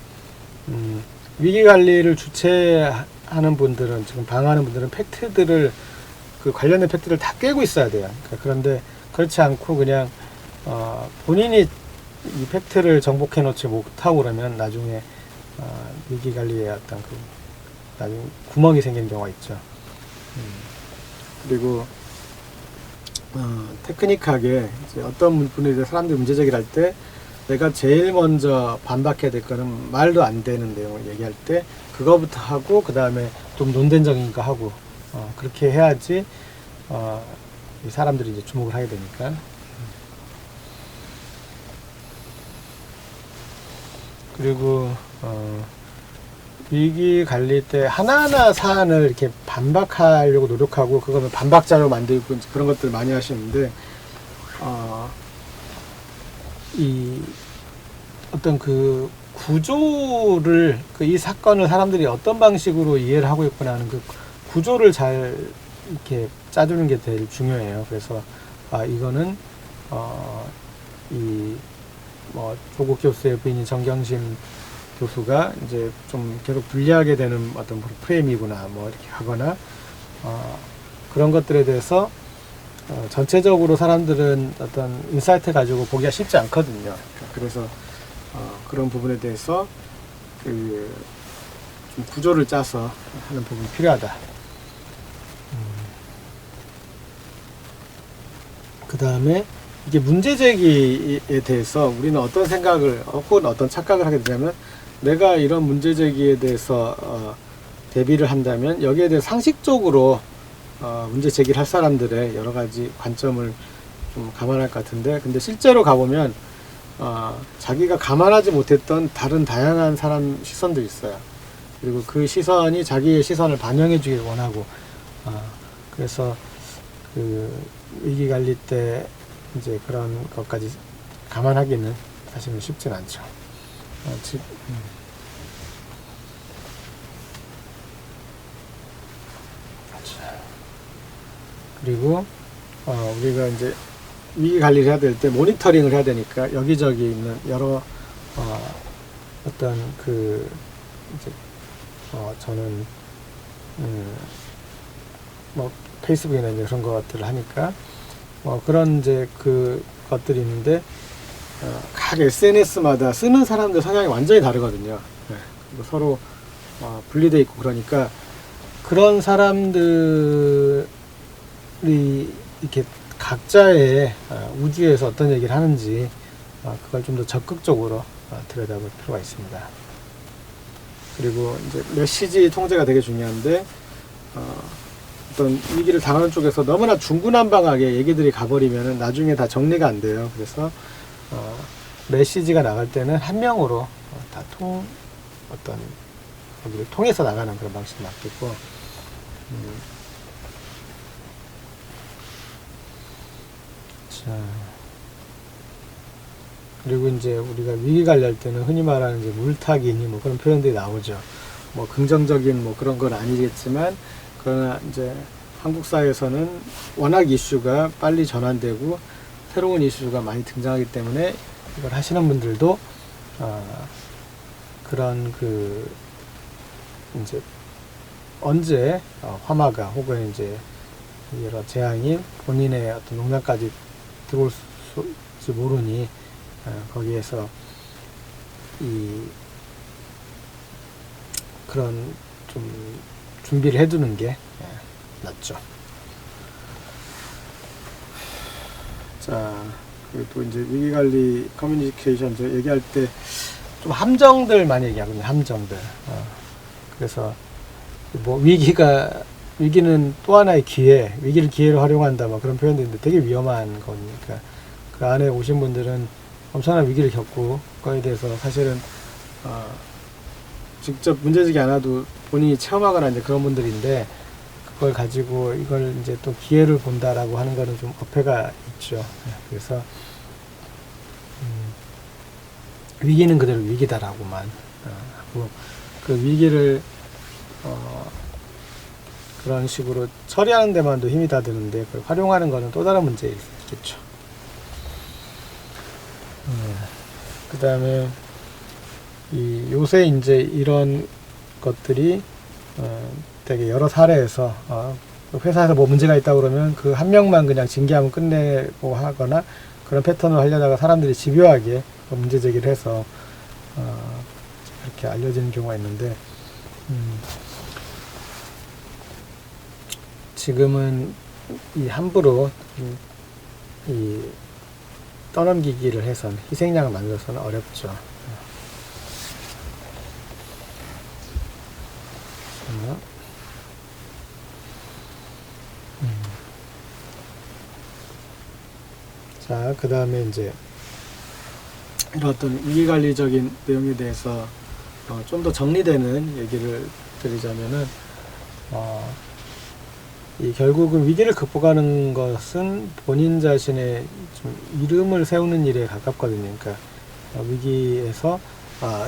위기 관리를 주최하는 분들은, 지금 방어하는 분들은 팩트들을, 그 관련된 팩트를 다 꿰고 있어야 돼요. 그런데 그렇지 않고 그냥 본인이 이 팩트를 정복해 놓지 못하고 그러면 나중에 위기 관리에 어떤 나중에 구멍이 생기는 경우가 있죠. 그리고 테크닉하게 이제 어떤 분에 대해서 사람들이 문제 제기를 할 때 내가 제일 먼저 반박해야 될 거는 말도 안 되는 내용을 얘기할 때 그거부터 하고, 그 다음에 좀 논den적인 거 하고, 그렇게 해야지 이 사람들이 이제 주목을 하게 되니까. 그리고 위기 관리 때 하나하나 사안을 이렇게 반박하려고 노력하고 그거는 반박자료 만들고 그런 것들 많이 하시는데, 이 어떤 그 구조를, 이 사건을 사람들이 어떤 방식으로 이해를 하고 있구나 하는 그 구조를 잘 이렇게 짜주는 게 제일 중요해요. 그래서 이거는 조국 교수의 부인인 정경심 교수가 이제 좀 계속 불리하게 되는 어떤 프레임이구나, 뭐 이렇게 하거나 그런 것들에 대해서 전체적으로 사람들은 어떤 인사이트 가지고 보기가 쉽지 않거든요. 그래서 그런 부분에 대해서 좀 구조를 짜서 하는 부분이 필요하다. 그 다음에 이게 문제 제기에 대해서 우리는 어떤 생각을 혹은 어떤 착각을 하게 되냐면, 내가 이런 문제 제기에 대해서 대비를 한다면 여기에 대해 상식적으로 문제 제기를 할 사람들의 여러 가지 관점을 좀 감안할 것 같은데, 근데 실제로 가보면 자기가 감안하지 못했던 다른 다양한 사람 시선들이 있어요. 그리고 그 시선이 자기의 시선을 반영해 주길 원하고, 그래서 그 위기 관리 때 이제 그런 것까지 감안하기는 사실은 쉽진 않죠. 그리고 우리가 이제 위기 관리를 해야 될 때 모니터링을 해야 되니까 여기저기 있는 여러 어떤 이제 저는 뭐 페이스북이나 이제 그런 것들을 하니까 그런 이제 것들이 있는데 각 SNS마다 쓰는 사람들 성향이 완전히 다르거든요. 그리고 서로 분리돼 있고, 그러니까 그런 사람들이 이렇게 각자의 우주에서 어떤 얘기를 하는지 그걸 좀 더 적극적으로 들여다볼 필요가 있습니다. 그리고 이제 메시지 통제가 되게 중요한데 어떤 위기를 당하는 쪽에서 너무나 중구난방하게 얘기들이 가버리면 나중에 다 정리가 안 돼요. 그래서 메시지가 나갈 때는 한 명으로 다 어떤 거기를 통해서 나가는 그런 방식이 맞겠고, 자, 그리고 이제 우리가 위기 관리할 때는 흔히 말하는 이제 물타기니 뭐 그런 표현들이 나오죠. 뭐 긍정적인 뭐 그런 건 아니겠지만, 그러나 이제 한국 사회에서는 워낙 이슈가 빨리 전환되고 새로운 이슈가 많이 등장하기 때문에 이걸 하시는 분들도 그런 이제 언제 화마가 혹은 이제 여러 재앙이 본인의 어떤 농장까지 들어올지 모르니 거기에서 그런 좀 준비를 해두는 게 낫죠. 자, 그리고 또 이제 위기관리 커뮤니케이션 얘기할 때 좀 함정들 많이 얘기하거든요. 함정들. 그래서 뭐 위기는 또 하나의 기회, 위기를 기회로 활용한다, 막 그런 표현도 있는데 되게 위험한 거니까 그 안에 오신 분들은 엄청난 위기를 겪고 그거에 대해서 사실은 직접 문제제기 안 해도 본인이 체험하거나 이제 그런 분들인데 그걸 가지고 이걸 이제 또 기회를 본다라고 하는 거는 좀 어폐가 있죠. 그래서 위기는 그대로 위기다라고만 하고 그 위기를 그런 식으로 처리하는 데만도 힘이 다 드는데 그걸 활용하는 거는 또 다른 문제겠죠. 그 다음에 요새 이제 이런 것들이 되게 여러 사례에서 회사에서 뭐 문제가 있다 그러면 그 한 명만 그냥 징계하면 끝내고 하거나 그런 패턴을 하려다가 사람들이 집요하게 문제 제기를 해서 이렇게 알려지는 경우가 있는데 지금은 함부로 떠넘기기를 해서는 희생양을 만들어서는 어렵죠. 자, 그 다음에 이제 이런 어떤 위기관리적인 내용에 대해서 좀 더 정리되는 얘기를 드리자면은 결국은 위기를 극복하는 것은 본인 자신의 좀 이름을 세우는 일에 가깝거든요. 그러니까 위기에서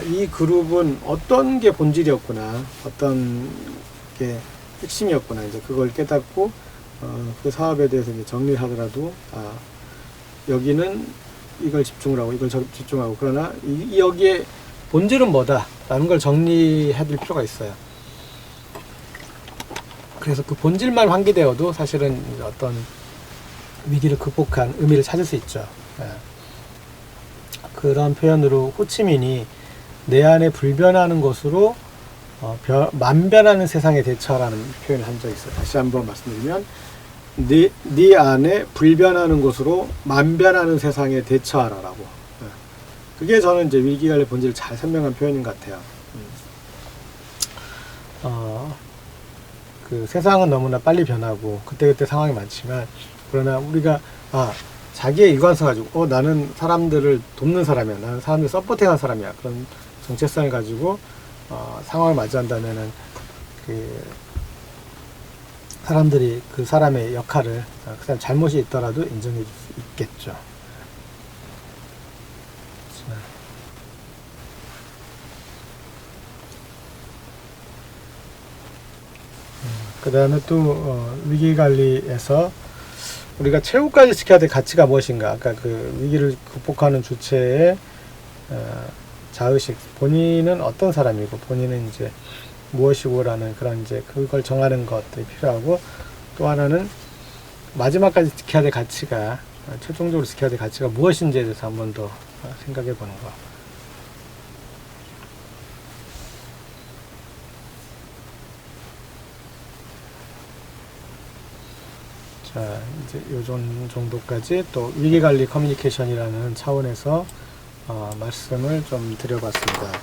이 그룹은 어떤 게 본질이었구나, 어떤 게 핵심이었구나, 이제 그걸 깨닫고 그 사업에 대해서 이제 정리를 하더라도 여기는 이걸 집중을 하고 이걸 집중하고 그러나 여기에 본질은 뭐다라는 걸 정리해 둘 필요가 있어요. 그래서 그 본질만 환기되어도 사실은 어떤 위기를 극복한 의미를 찾을 수 있죠. 그런 표현으로 호치민이 내 안에 불변하는 것으로 만변하는 세상에 대처하라는 표현을 한 적이 있어요. 다시 한번 말씀드리면 네 안에 불변하는 것으로 만변하는 세상에 대처하라라고. 그게 저는 이제 위기관리 본질을 잘 설명한 표현인 것 같아요. 그 세상은 너무나 빨리 변하고 그때그때 상황이 많지만 그러나 우리가 자기의 일관성 가지고 나는 사람들을 돕는 사람이야, 나는 사람들 서포팅하는 사람이야, 그런 정체성을 가지고 상황을 맞이한다면은 그 사람들이 그 사람의 역할을 그 사람 잘못이 있더라도 인정해 줄 수 있겠죠. 그 다음에 또 위기관리에서 우리가 최후까지 지켜야 될 가치가 무엇인가. 아까 그 위기를 극복하는 주체의 자의식, 본인은 어떤 사람이고 본인은 이제 무엇이고라는 그런 이제 그걸 정하는 것들이 필요하고, 또 하나는 마지막까지 지켜야 될 가치가, 최종적으로 지켜야 될 가치가 무엇인지에 대해서 한 번 더 생각해 보는 거. 자, 이제 요전 정도까지 또 위기관리 커뮤니케이션이라는 차원에서 말씀을 좀 드려봤습니다.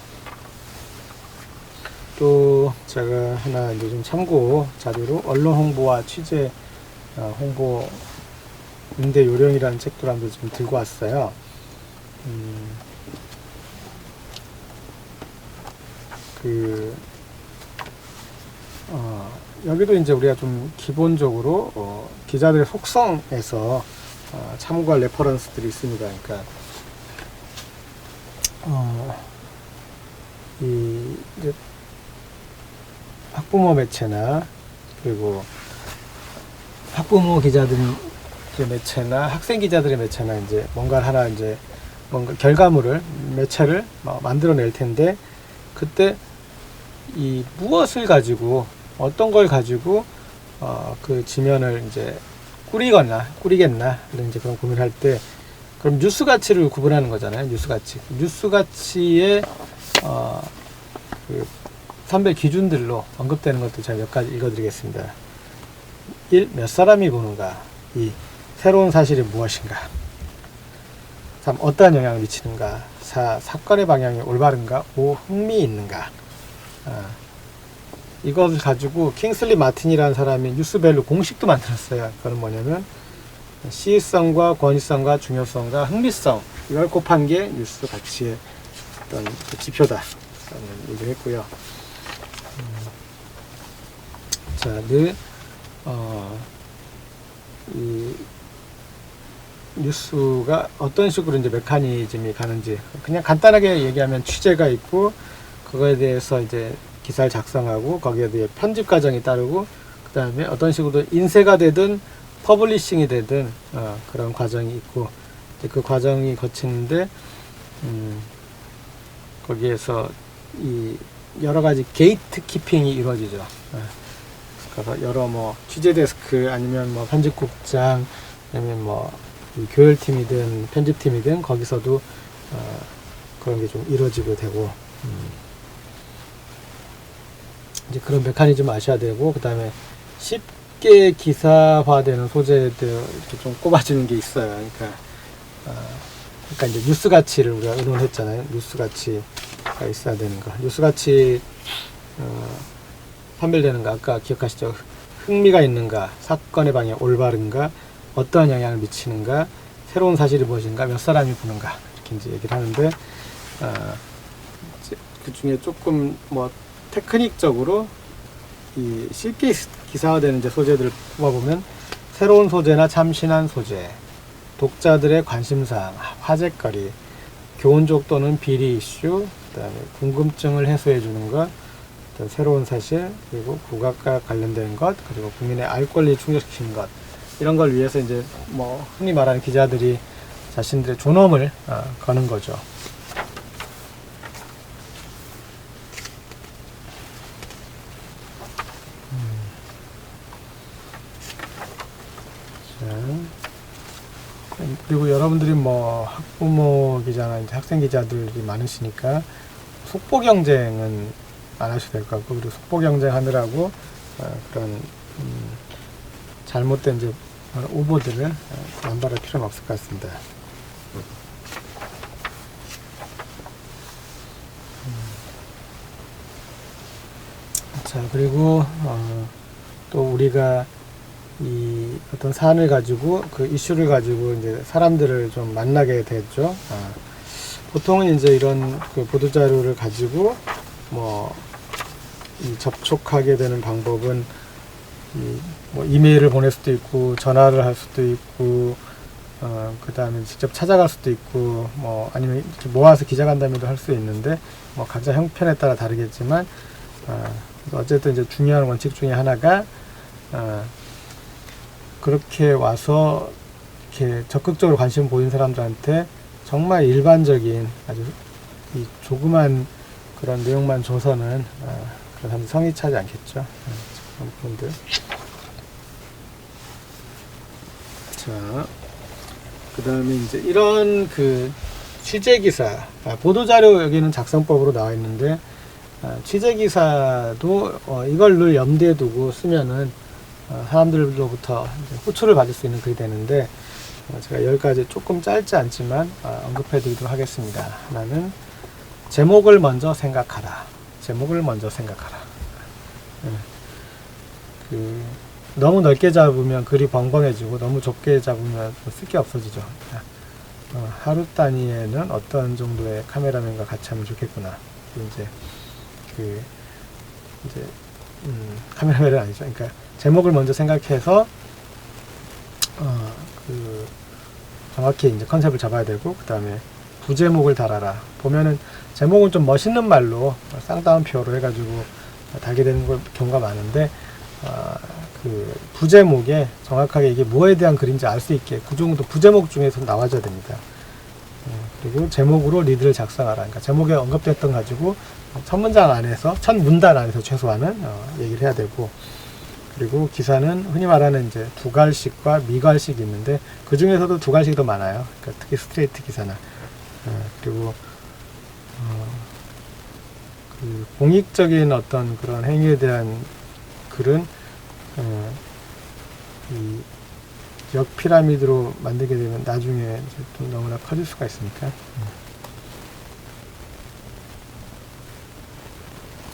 또 제가 하나 이제 좀 참고 자료로 언론 홍보와 취재 홍보 응대 요령이라는 책도 한번 좀 들고 왔어요. 여기도 이제 우리가 좀 기본적으로 기자들의 속성에서 참고할 레퍼런스들이 있습니다. 그러니까 이제 학부모 매체나 그리고 학부모 기자들의 매체나 학생 기자들의 매체나 이제 뭔가 하나 이제 뭔가 결과물을 매체를 만들어낼 텐데 그때 이 무엇을 가지고 어떤 걸 가지고 그 지면을 이제 꾸리겠나 이런 이제 그런 고민할 때 그럼 뉴스 가치를 구분하는 거잖아요. 뉴스 가치의 그 선별 기준들로 언급되는 것도 제가 몇 가지 읽어드리겠습니다. 1. 몇 사람이 보는가. 2. 새로운 사실이 무엇인가. 3. 어떠한 영향을 미치는가. 4. 사건의 방향이 올바른가. 5. 흥미있는가. 이것을 가지고 킹슬리 마틴이라는 사람이 뉴스밸류 공식도 만들었어요. 그건 뭐냐면 시의성과 권위성과 중요성과 흥미성 이걸 곱한 게 뉴스 가치의 어떤 그 지표다 라는 얘기를 했고요. 자, 늘 이 뉴스가 어떤 식으로 이제 메커니즘이 가는지 그냥 간단하게 얘기하면 취재가 있고 그거에 대해서 이제 기사를 작성하고 거기에 대해 편집 과정이 따르고 그 다음에 어떤 식으로 인쇄가 되든 퍼블리싱이 되든 그런 과정이 있고 이제 그 과정이 거치는데 거기에서 이 여러 가지 게이트 키핑이 이루어지죠. 그래서 여러 뭐 취재 데스크 아니면 뭐 편집국장 아니면 뭐 교열팀이든 편집팀이든 거기서도 그런 게 좀 이루어지고 되고 이제 그런 메커니즘 아셔야 되고 그 다음에 쉽게 기사화되는 소재들 이렇게 좀 꼽아주는 게 있어요. 그러니까 이제 뉴스 가치를 우리가 의논했잖아요. 뉴스 가치가 있어야 되는 거. 뉴스 가치 판별되는 거 아까 기억하시죠? 흥미가 있는가, 사건의 방향이 올바른가, 어떠한 영향을 미치는가, 새로운 사실이 무엇인가, 몇 사람이 보는가 이렇게 이제 얘기를 하는데 그 중에 조금 뭐 테크닉적으로 이 쉽게 기사화되는 이제 소재들을 뽑아보면 새로운 소재나 참신한 소재, 독자들의 관심사항, 화제거리, 교훈적 또는 비리 이슈, 그다음에 궁금증을 해소해 주는 것, 새로운 사실, 그리고 국악과 관련된 것, 그리고 국민의 알 권리 충족시키는 것 이런 걸 위해서 이제 뭐 흔히 말하는 기자들이 자신들의 존엄을 거는 거죠. 그리고 여러분들이 뭐 학부모 기자나 이제 학생 기자들이 많으시니까 속보 경쟁은 안 하셔도 될 것 같고, 그리고 속보 경쟁 하느라고 그런 잘못된 이제 오보들을 남발할 필요는 없을 것 같습니다. 자, 그리고 또 우리가 이 어떤 사안을 가지고 그 이슈를 가지고 이제 사람들을 좀 만나게 됐죠. 보통은 이제 이런 그 보도 자료를 가지고 뭐 이 접촉하게 되는 방법은 뭐 이메일을 보낼 수도 있고 전화를 할 수도 있고 그 다음에 직접 찾아갈 수도 있고 뭐 아니면 이렇게 모아서 기자간담회도 할 수 있는데 뭐 각자 형편에 따라 다르겠지만 어쨌든 이제 중요한 원칙 중에 하나가 그렇게 와서 이렇게 적극적으로 관심 보인 사람들한테 정말 일반적인 아주 이 조그만 그런 내용만 줘서는 그런 사람들 성이 차지 않겠죠. 그런 부분들. 자, 그 다음에 이제 이런 그 취재기사, 보도자료 여기는 작성법으로 나와 있는데 취재기사도 이걸 늘 염두에 두고 쓰면은 사람들로부터 이제 호출을 받을 수 있는 글이 되는데, 제가 10가지 조금 짧지 않지만 언급해 드리도록 하겠습니다. 하나는 제목을 먼저 생각하라. 제목을 먼저 생각하라. 너무 넓게 잡으면 글이 벙벙해지고 너무 좁게 잡으면 쓸 게 없어지죠. 하루 단위에는 어떤 정도의 카메라맨과 같이 하면 좋겠구나. 이제 카메라맨은 아니죠. 그러니까 제목을 먼저 생각해서 정확히 이제 컨셉을 잡아야 되고, 그 다음에 부제목을 달아라. 보면은 제목은 좀 멋있는 말로 쌍따옴표로 해가지고 달게 되는 경우가 많은데, 부제목에 정확하게 이게 뭐에 대한 글인지 알 수 있게 그 정도 부제목 중에서 나와줘야 됩니다. 그리고 제목으로 리드를 작성하라. 그러니까 제목에 언급됐던 가지고 첫 문장 안에서, 첫 문단 안에서 최소한은 얘기를 해야 되고, 그리고 기사는 흔히 말하는 이제 두갈식과 미갈식이 있는데, 그 중에서도 두갈식이 더 많아요. 그러니까 특히 스트레이트 기사나. 그리고 공익적인 어떤 그런 행위에 대한 글은 이 역피라미드로 만들게 되면 나중에 이제 또 너무나 커질 수가 있으니까.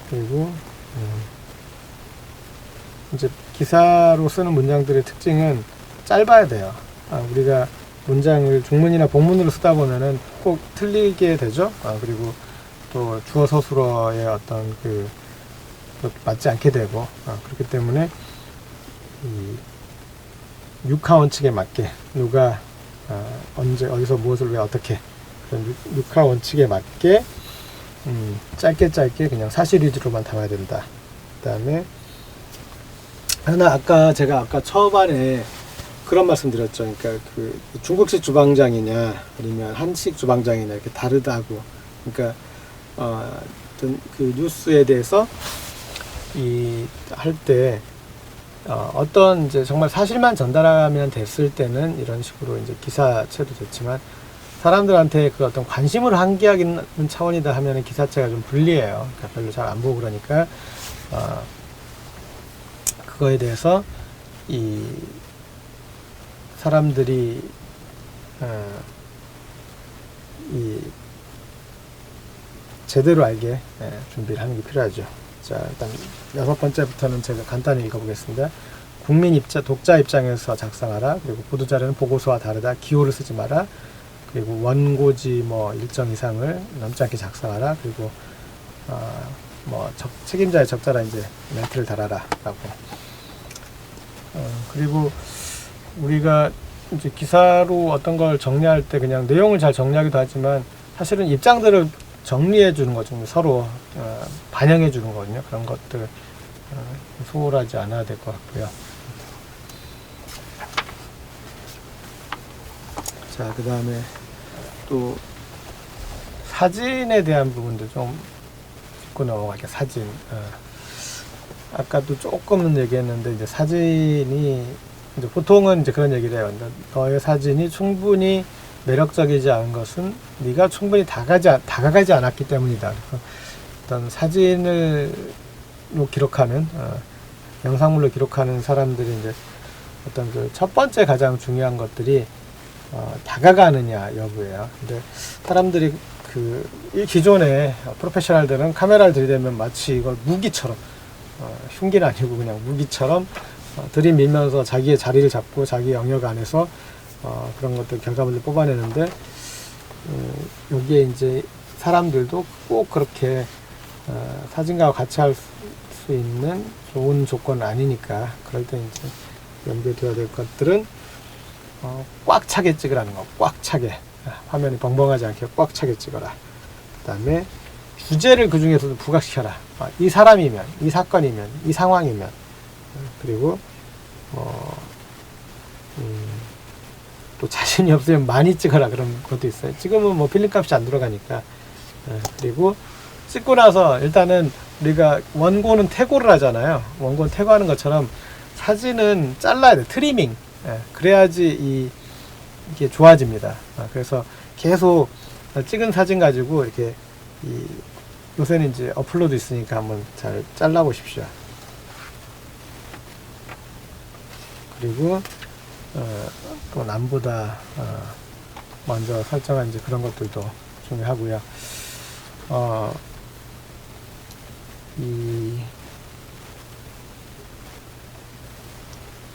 그리고 이제 기사로 쓰는 문장들의 특징은 짧아야 돼요. 우리가 문장을 중문이나 본문으로 쓰다 보면은 꼭 틀리게 되죠. 그리고 또 주어 서술어의 어떤 맞지 않게 되고, 그렇기 때문에 이 육하 원칙에 맞게 누가 언제 어디서 무엇을 왜 어떻게, 그런 육하 원칙에 맞게 짧게 그냥 사실 위주로만 담아야 된다. 그 다음에 제가 아까 초반에 그런 말씀 드렸죠. 그러니까 중국식 주방장이냐 아니면 한식 주방장이냐 이렇게 다르다고. 그러니까 어떤 뉴스에 대해서 할 때 어떤 이제 정말 사실만 전달하면 됐을 때는 이런 식으로 이제 기사체도 좋지만, 사람들한테 그 어떤 관심을 환기하는 차원이다 하면은 기사체가 좀 불리해요. 그러니까 별로 잘 안 보고, 그러니까 그거에 대해서 이 사람들이 제대로 알게 준비를 하는 게 필요하죠. 자, 일단 6번째부터는 제가 간단히 읽어보겠습니다. 독자 입장에서 작성하라. 그리고 보도자료는 보고서와 다르다. 기호를 쓰지 마라. 그리고 원고지 일정 이상을 넘지 않게 작성하라. 그리고 책임자의 적절한 이제 멘트를 달아라 라고. 그리고 우리가 이제 기사로 어떤 걸 정리할 때 그냥 내용을 잘 정리하기도 하지만, 사실은 입장들을 정리해 주는 거죠. 서로 반영해 주는 거거든요. 그런 것들 소홀하지 않아야 될 것 같고요. 자, 그 다음에 또 사진에 대한 부분도 좀 짚고 넘어갈게요. 사진. 아까도 조금은 얘기했는데, 이제 사진이 이제 보통은 이제 그런 얘기를 해요. 너의 사진이 충분히 매력적이지 않은 것은 네가 충분히 다가가지 않았기 때문이다. 어떤 사진으로 기록하는, 영상물로 기록하는 사람들이 이제 어떤 첫 번째 가장 중요한 것들이 다가가느냐 여부예요. 근데 사람들이 이 기존의 프로페셔널들은 카메라를 들이대면 마치 이걸 무기처럼, 흉기는 아니고 그냥 무기처럼 들이밀면서 자기의 자리를 잡고 자기 영역 안에서 그런 것들 결과물을 뽑아내는데, 여기에 이제 사람들도 꼭 그렇게 사진과 같이 할 수 있는 좋은 조건은 아니니까, 그럴 때 이제 염두에 될 것들은 꽉 차게 찍으라는 거. 꽉 차게, 화면이 벙벙하지 않게 꽉 차게 찍어라. 그 다음에 주제를 그 중에서도 부각시켜라. 이 사람이면, 이 사건이면, 이 상황이면. 그리고 또 자신이 없으면 많이 찍어라, 그런 것도 있어요. 찍으면 필름값이 안 들어가니까. 그리고 찍고 나서 일단은 우리가 원고는 태고를 하잖아요. 원고는 태고하는 것처럼 사진은 잘라야 돼. 트리밍. 그래야지 이게 좋아집니다. 그래서 계속 찍은 사진 가지고 이렇게 요새는 이제 어플로도 있으니까 한번 잘 잘라 보십시오. 그리고 또 남보다 먼저 설정한 이제 그런 것들도 중요하고요. 이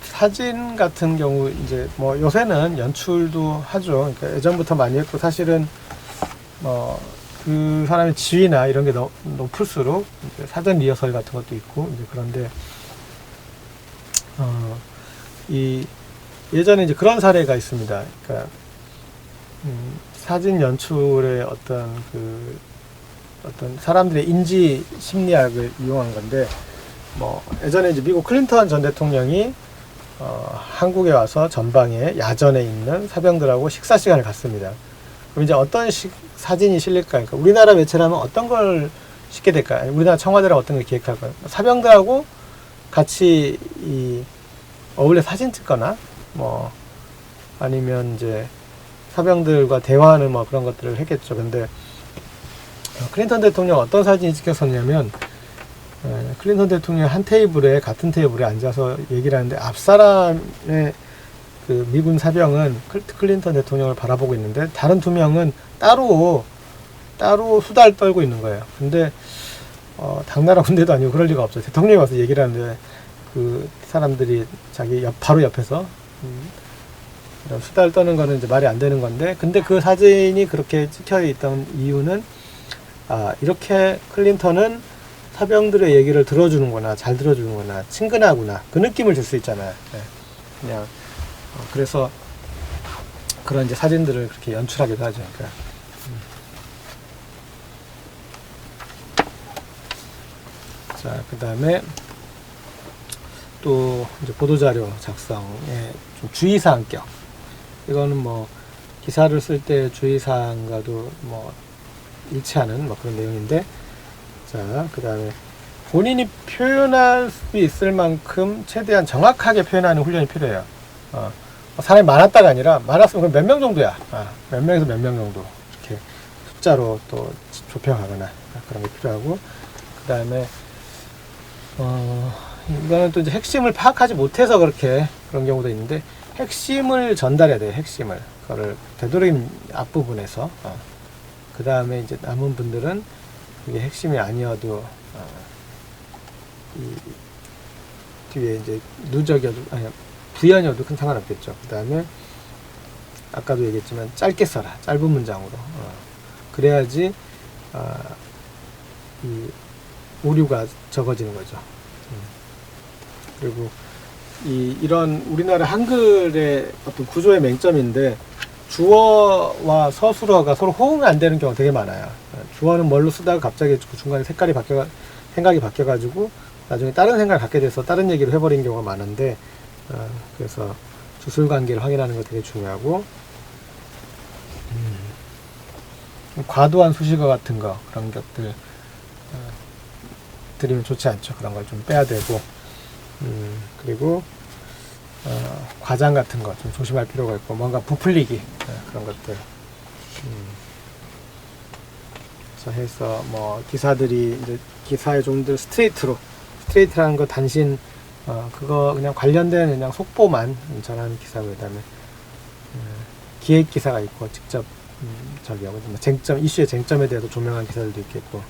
사진 같은 경우 이제 뭐 요새는 연출도 하죠. 그러니까 예전부터 많이 했고, 사실은 그 사람의 지위나 이런 게 높을수록 사전 리허설 같은 것도 있고 이제 그런데 이 예전에 이제 그런 사례가 있습니다. 그러니까 사진 연출의 어떤 사람들의 인지 심리학을 이용한 건데, 뭐 예전에 이제 미국 클린턴 전 대통령이 한국에 와서 전방에 야전에 있는 사병들하고 식사 시간을 갖습니다. 그럼 이제 어떤 사진이 실릴까? 그러니까 우리나라 매체라면 어떤 걸 싣게 될까? 우리나라 청와대랑 어떤 걸 기획할까? 사병들하고 같이 어울려 사진 찍거나, 뭐 아니면 이제 사병들과 대화하는 뭐 그런 것들을 했겠죠. 근데 클린턴 대통령 어떤 사진이 찍혔었냐면, 클린턴 대통령 같은 테이블에 앉아서 얘기를 하는데, 앞 사람의 그 미군 사병은 클린턴 대통령을 바라보고 있는데, 다른 두 명은 따로 수다를 떨고 있는 거예요. 근데 당나라 군대도 아니고 그럴 리가 없어요. 대통령이 와서 얘기를 하는데 그 사람들이 자기 바로 옆에서 수다를 떠는 거는 이제 말이 안 되는 건데, 근데 그 사진이 그렇게 찍혀 있던 이유는, 이렇게 클린턴은 사병들의 얘기를 들어주는구나, 잘 들어주는구나, 친근하구나, 그 느낌을 줄 수 있잖아요. 네. 그냥 그래서 그런 이제 사진들을 그렇게 연출하기도 하죠. 그러니까. 자, 그 다음에 또 이제 보도자료 작성에 좀 주의사항격. 이거는 뭐 기사를 쓸 때 주의사항과도 뭐 일치하는 뭐 그런 내용인데, 자, 그 다음에 본인이 표현할 수 있을 만큼 최대한 정확하게 표현하는 훈련이 필요해요. 사람이 많았다가 아니라, 많았으면 몇 명 정도야. 몇 명에서 몇 명 정도. 이렇게 숫자로 또 좁혀가거나 그런 게 필요하고, 그 다음에, 이거는 또 이제 핵심을 파악하지 못해서 그런 경우도 있는데, 핵심을 전달해야 돼요. 핵심을. 그거를 되도록이면 앞부분에서. 그 다음에 이제 남은 분들은 그게 핵심이 아니어도, 이 뒤에 이제 부연이어도 큰 상관없겠죠. 그 다음에 아까도 얘기했지만 짧게 써라. 짧은 문장으로. 그래야지 이 오류가 적어지는 거죠. 그리고 이런 우리나라 한글의 어떤 구조의 맹점인데, 주어와 서술어가 서로 호응이 안 되는 경우가 되게 많아요. 주어는 뭘로 쓰다가 갑자기 그 중간에 생각이 바뀌어가지고 나중에 다른 생각을 갖게 돼서 다른 얘기를 해버린 경우가 많은데, 그래서 주술 관계를 확인하는 거 되게 중요하고, 과도한 수식어 같은 거, 그런 것들 들이면 좋지 않죠. 그런 걸 좀 빼야 되고, 그리고 과장 같은 거 좀 조심할 필요가 있고, 뭔가 부풀리기, 그런 것들. 그래서 해서 뭐 기사들이 이제 기사에 좀 더 스트레이트라는 거 단신, 그거 그냥 관련된 그냥 속보만 전하는 기사고, 그다음에 기획 기사가 있고, 직접 이슈의 쟁점에 대해서 조명한 기사들도 있겠고,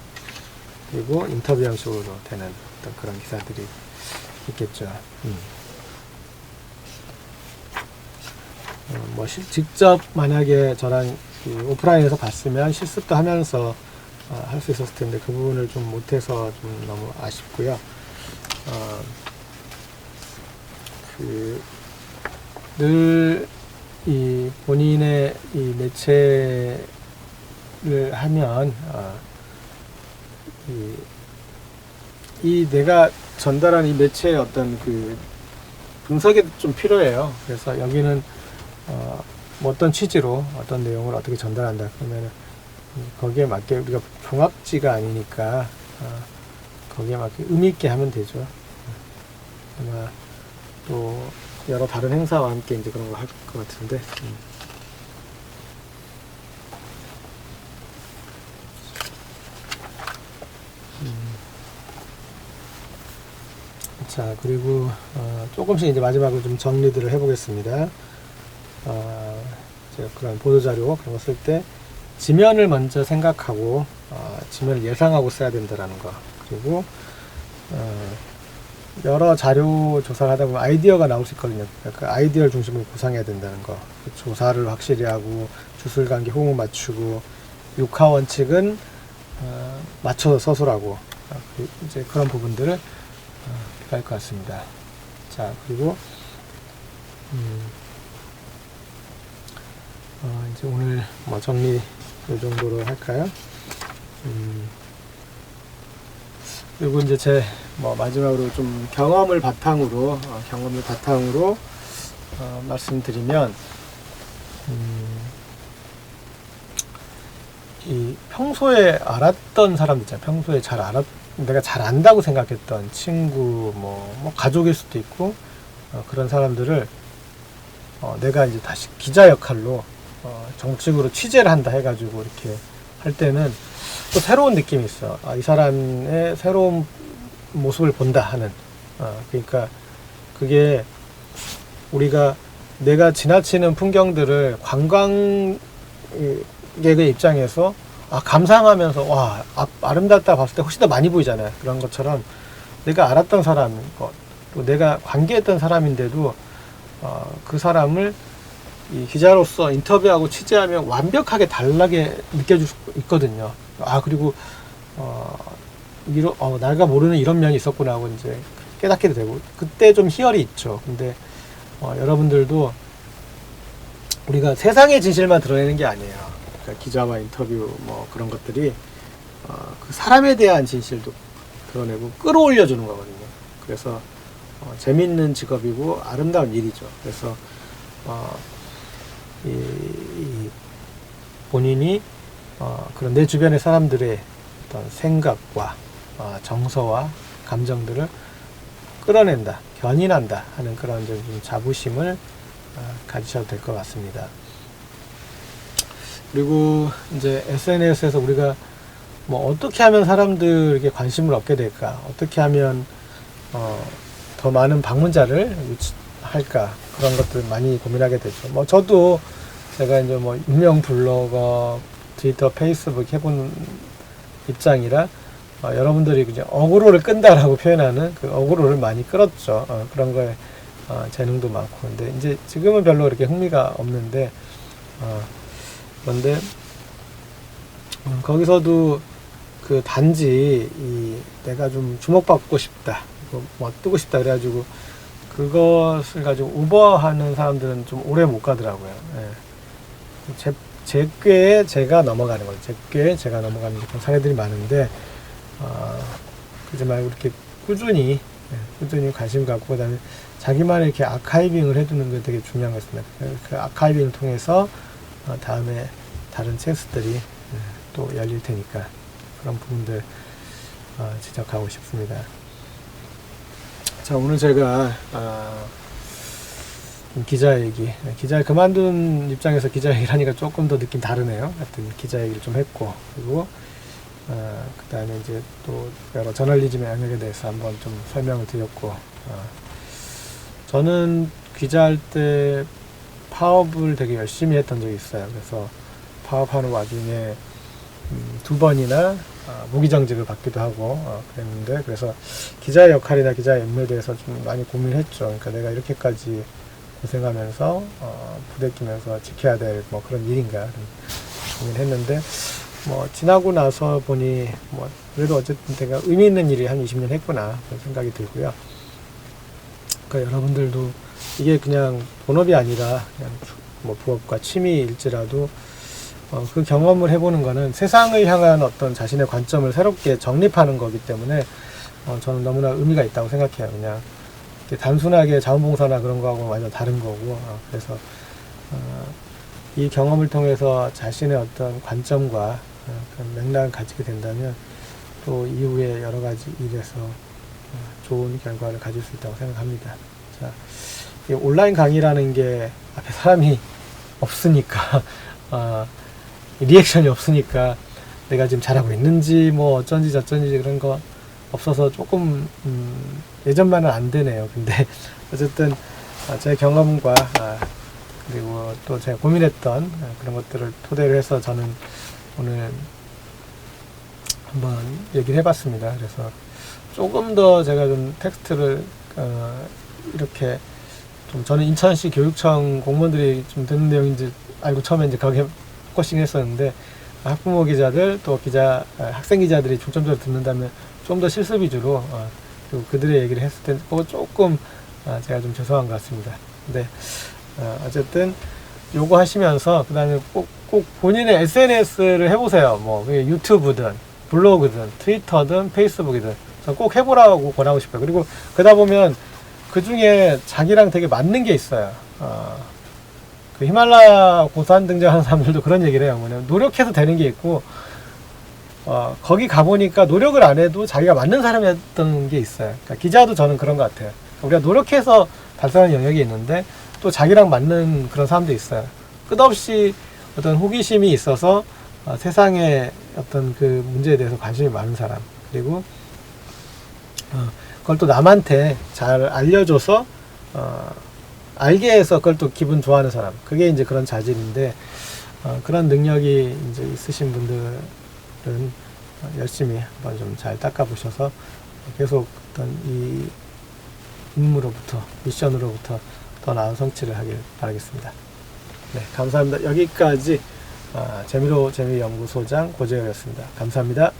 그리고 인터뷰 형식으로 되는 어떤 그런 기사들이 있겠죠. 뭐 직접 만약에 저랑 오프라인에서 봤으면 실습도 하면서 할 수 있었을 텐데, 그 부분을 좀 못해서 좀 너무 아쉽고요. 늘 이 본인의 이 매체를 하면 이 내가 전달한 이 매체의 어떤 그 분석이 좀 필요해요. 그래서 여기는 뭐 어떤 취지로 어떤 내용을 어떻게 전달한다 그러면 거기에 맞게, 우리가 종합지가 아니니까 거기에 맞게 의미 있게 하면 되죠. 아마 또 여러 다른 행사와 함께 이제 그런 거 할 것 같은데. 자, 자, 그리고 조금씩 이제 마지막으로 좀 정리들을 해보겠습니다. 제가 그런 보도자료 그런 거 쓸 때 지면을 먼저 생각하고 지면을 예상하고 써야 된다라는 거. 그리고 여러 자료 조사를 하다 보면 아이디어가 나올 수 있거든요. 그 아이디어를 중심으로 구상해야 된다는 거. 그 조사를 확실히 하고 주술관계 호응 맞추고 육하 원칙은 맞춰서 서술하고 이제 그런 부분들을 필요할 것 같습니다. 자, 그리고 이제 오늘 뭐 정리 이 정도로 할까요? 그리고 이제 제 뭐 마지막으로 좀 경험을 바탕으로 말씀드리면 이 평소에 알았던 사람들 있잖아요. 평소에 내가 잘 안다고 생각했던 친구, 뭐 가족일 수도 있고 그런 사람들을 내가 이제 다시 기자 역할로 정식으로 취재를 한다 해가지고 이렇게 할 때는 또 새로운 느낌이 있어. 이 사람의 새로운 모습을 본다 하는. 그러니까 그게 내가 지나치는 풍경들을 관광객의 입장에서 감상하면서 와 아름답다 봤을 때 훨씬 더 많이 보이잖아요. 그런 것처럼 내가 알았던 사람, 또 내가 관계했던 사람인데도 그 사람을 이 기자로서 인터뷰하고 취재하면 완벽하게 다르게 느껴질 수 있거든요. 그리고 내가 모르는 이런 면이 있었구나 하고 이제 깨닫게 되고 그때 좀 희열이 있죠. 근데 여러분들도 우리가 세상의 진실만 드러내는 게 아니에요. 그러니까 기자와 인터뷰 뭐 그런 것들이 그 사람에 대한 진실도 드러내고 끌어올려 주는 거거든요. 그래서 재밌는 직업이고 아름다운 일이죠. 그래서 본인이 그런 내 주변의 사람들의 어떤 생각과 정서와 감정들을 끌어낸다, 견인한다 하는 그런 좀 자부심을 가지셔도 될 것 같습니다. 그리고 이제 SNS에서 우리가 뭐 어떻게 하면 사람들에게 관심을 얻게 될까, 어떻게 하면 더 많은 방문자를 유치할까, 그런 것들 많이 고민하게 되죠. 뭐 저도 제가 이제 뭐 유명 블로거, 트위터, 페이스북 해본 입장이라 여러분들이 그냥 어그로를 끈다라고 표현하는 그 어그로를 많이 끌었죠. 그런 거에 재능도 많고. 근데 이제 지금은 별로 그렇게 흥미가 없는데 그런데 거기서도 그 단지 내가 좀 주목받고 싶다, 뭐 뜨고 싶다 그래가지고 그것을 가지고 우버하는 사람들은 좀 오래 못 가더라고요. 제 꾀에 제가 넘어가는 거죠. 제 꾀에 제가 넘어가는 그런 사례들이 많은데 그러지 말고 이렇게 꾸준히 관심 갖고 그다음에 자기만의 이렇게 아카이빙을 해두는 게 되게 중요한 것 같습니다. 그 아카이빙을 통해서 다음에 다른 찬스들이 또 열릴 테니까 그런 부분들 지적하고 싶습니다. 자, 오늘 제가 기자 얘기, 기자 그만둔 입장에서 기자 얘기를 하니까 조금 더 느낌 다르네요. 하여튼 기자 얘기를 좀 했고, 그리고 그 다음에 이제 또 여러 저널리즘의 영역에 대해서 한번 좀 설명을 드렸고, 저는 기자할 때 파업을 되게 열심히 했던 적이 있어요. 그래서 파업하는 와중에 2번이나 무기정직을 받기도 하고 그랬는데, 그래서 기자의 역할이나 기자의 임무에 대해서 좀 많이 고민했죠. 그러니까 내가 이렇게까지 고생하면서 부대끼면서 지켜야 될 뭐 그런 일인가 고민했는데, 뭐 지나고 나서 보니 뭐 그래도 어쨌든 내가 의미 있는 일이 한 20년 했구나 그런 생각이 들고요. 그러니까 여러분들도 이게 그냥 본업이 아니라 그냥 뭐 부업과 취미일지라도 그 경험을 해보는 거는 세상을 향한 어떤 자신의 관점을 새롭게 정립하는 거기 때문에 저는 너무나 의미가 있다고 생각해요. 그냥 단순하게 자원봉사나 그런 거하고 완전 다른 거고, 그래서 이 경험을 통해서 자신의 어떤 관점과 그런 맥락을 가지게 된다면 또 이후에 여러 가지 일에서 좋은 결과를 가질 수 있다고 생각합니다. 자, 이 온라인 강의라는 게 앞에 사람이 없으니까 리액션이 없으니까 내가 지금 잘하고 있는지 뭐 어쩐지 저쩐지 그런 거 없어서 조금 예전만은 안 되네요. 근데 어쨌든 제 경험과 그리고 또 제가 고민했던 그런 것들을 토대로 해서 저는 오늘 한번 얘기를 해봤습니다. 그래서 조금 더 제가 좀 텍스트를 이렇게 좀 저는 인천시 교육청 공무원들이 좀 듣는 내용인지 알고 처음에 이제 거기에 포커싱 했었는데 학부모 기자들 또 학생 기자들이 중점적으로 듣는다면 좀 더 실습 위주로 그리고 그들의 얘기를 했을 때 그거 조금 제가 좀 죄송한 것 같습니다. 근데 어쨌든 요거 하시면서 그 다음에 꼭 본인의 SNS를 해보세요. 뭐 유튜브든 블로그든 트위터든 페이스북이든 전 꼭 해보라고 권하고 싶어요. 그리고 그러다 보면 그 중에 자기랑 되게 맞는 게 있어요. 그 히말라야 고산 등장하는 사람들도 그런 얘기를 해요. 뭐냐면 노력해서 되는 게 있고 거기 가보니까 노력을 안 해도 자기가 맞는 사람이었던 게 있어요. 그러니까 기자도 저는 그런 것 같아요. 우리가 노력해서 달성하는 영역이 있는데 또 자기랑 맞는 그런 사람도 있어요. 끝없이 어떤 호기심이 있어서 세상의 어떤 그 문제에 대해서 관심이 많은 사람, 그리고 그걸 또 남한테 잘 알려줘서 알게 해서 그걸 또 기분 좋아하는 사람, 그게 이제 그런 자질인데 그런 능력이 이제 있으신 분들은 열심히 한번 좀 잘 닦아보셔서 계속 어떤 이 임무로부터, 미션으로부터 더 나은 성취를 하길 바라겠습니다. 네, 감사합니다. 여기까지 재미로 재미연구소장 고재열이었습니다. 감사합니다.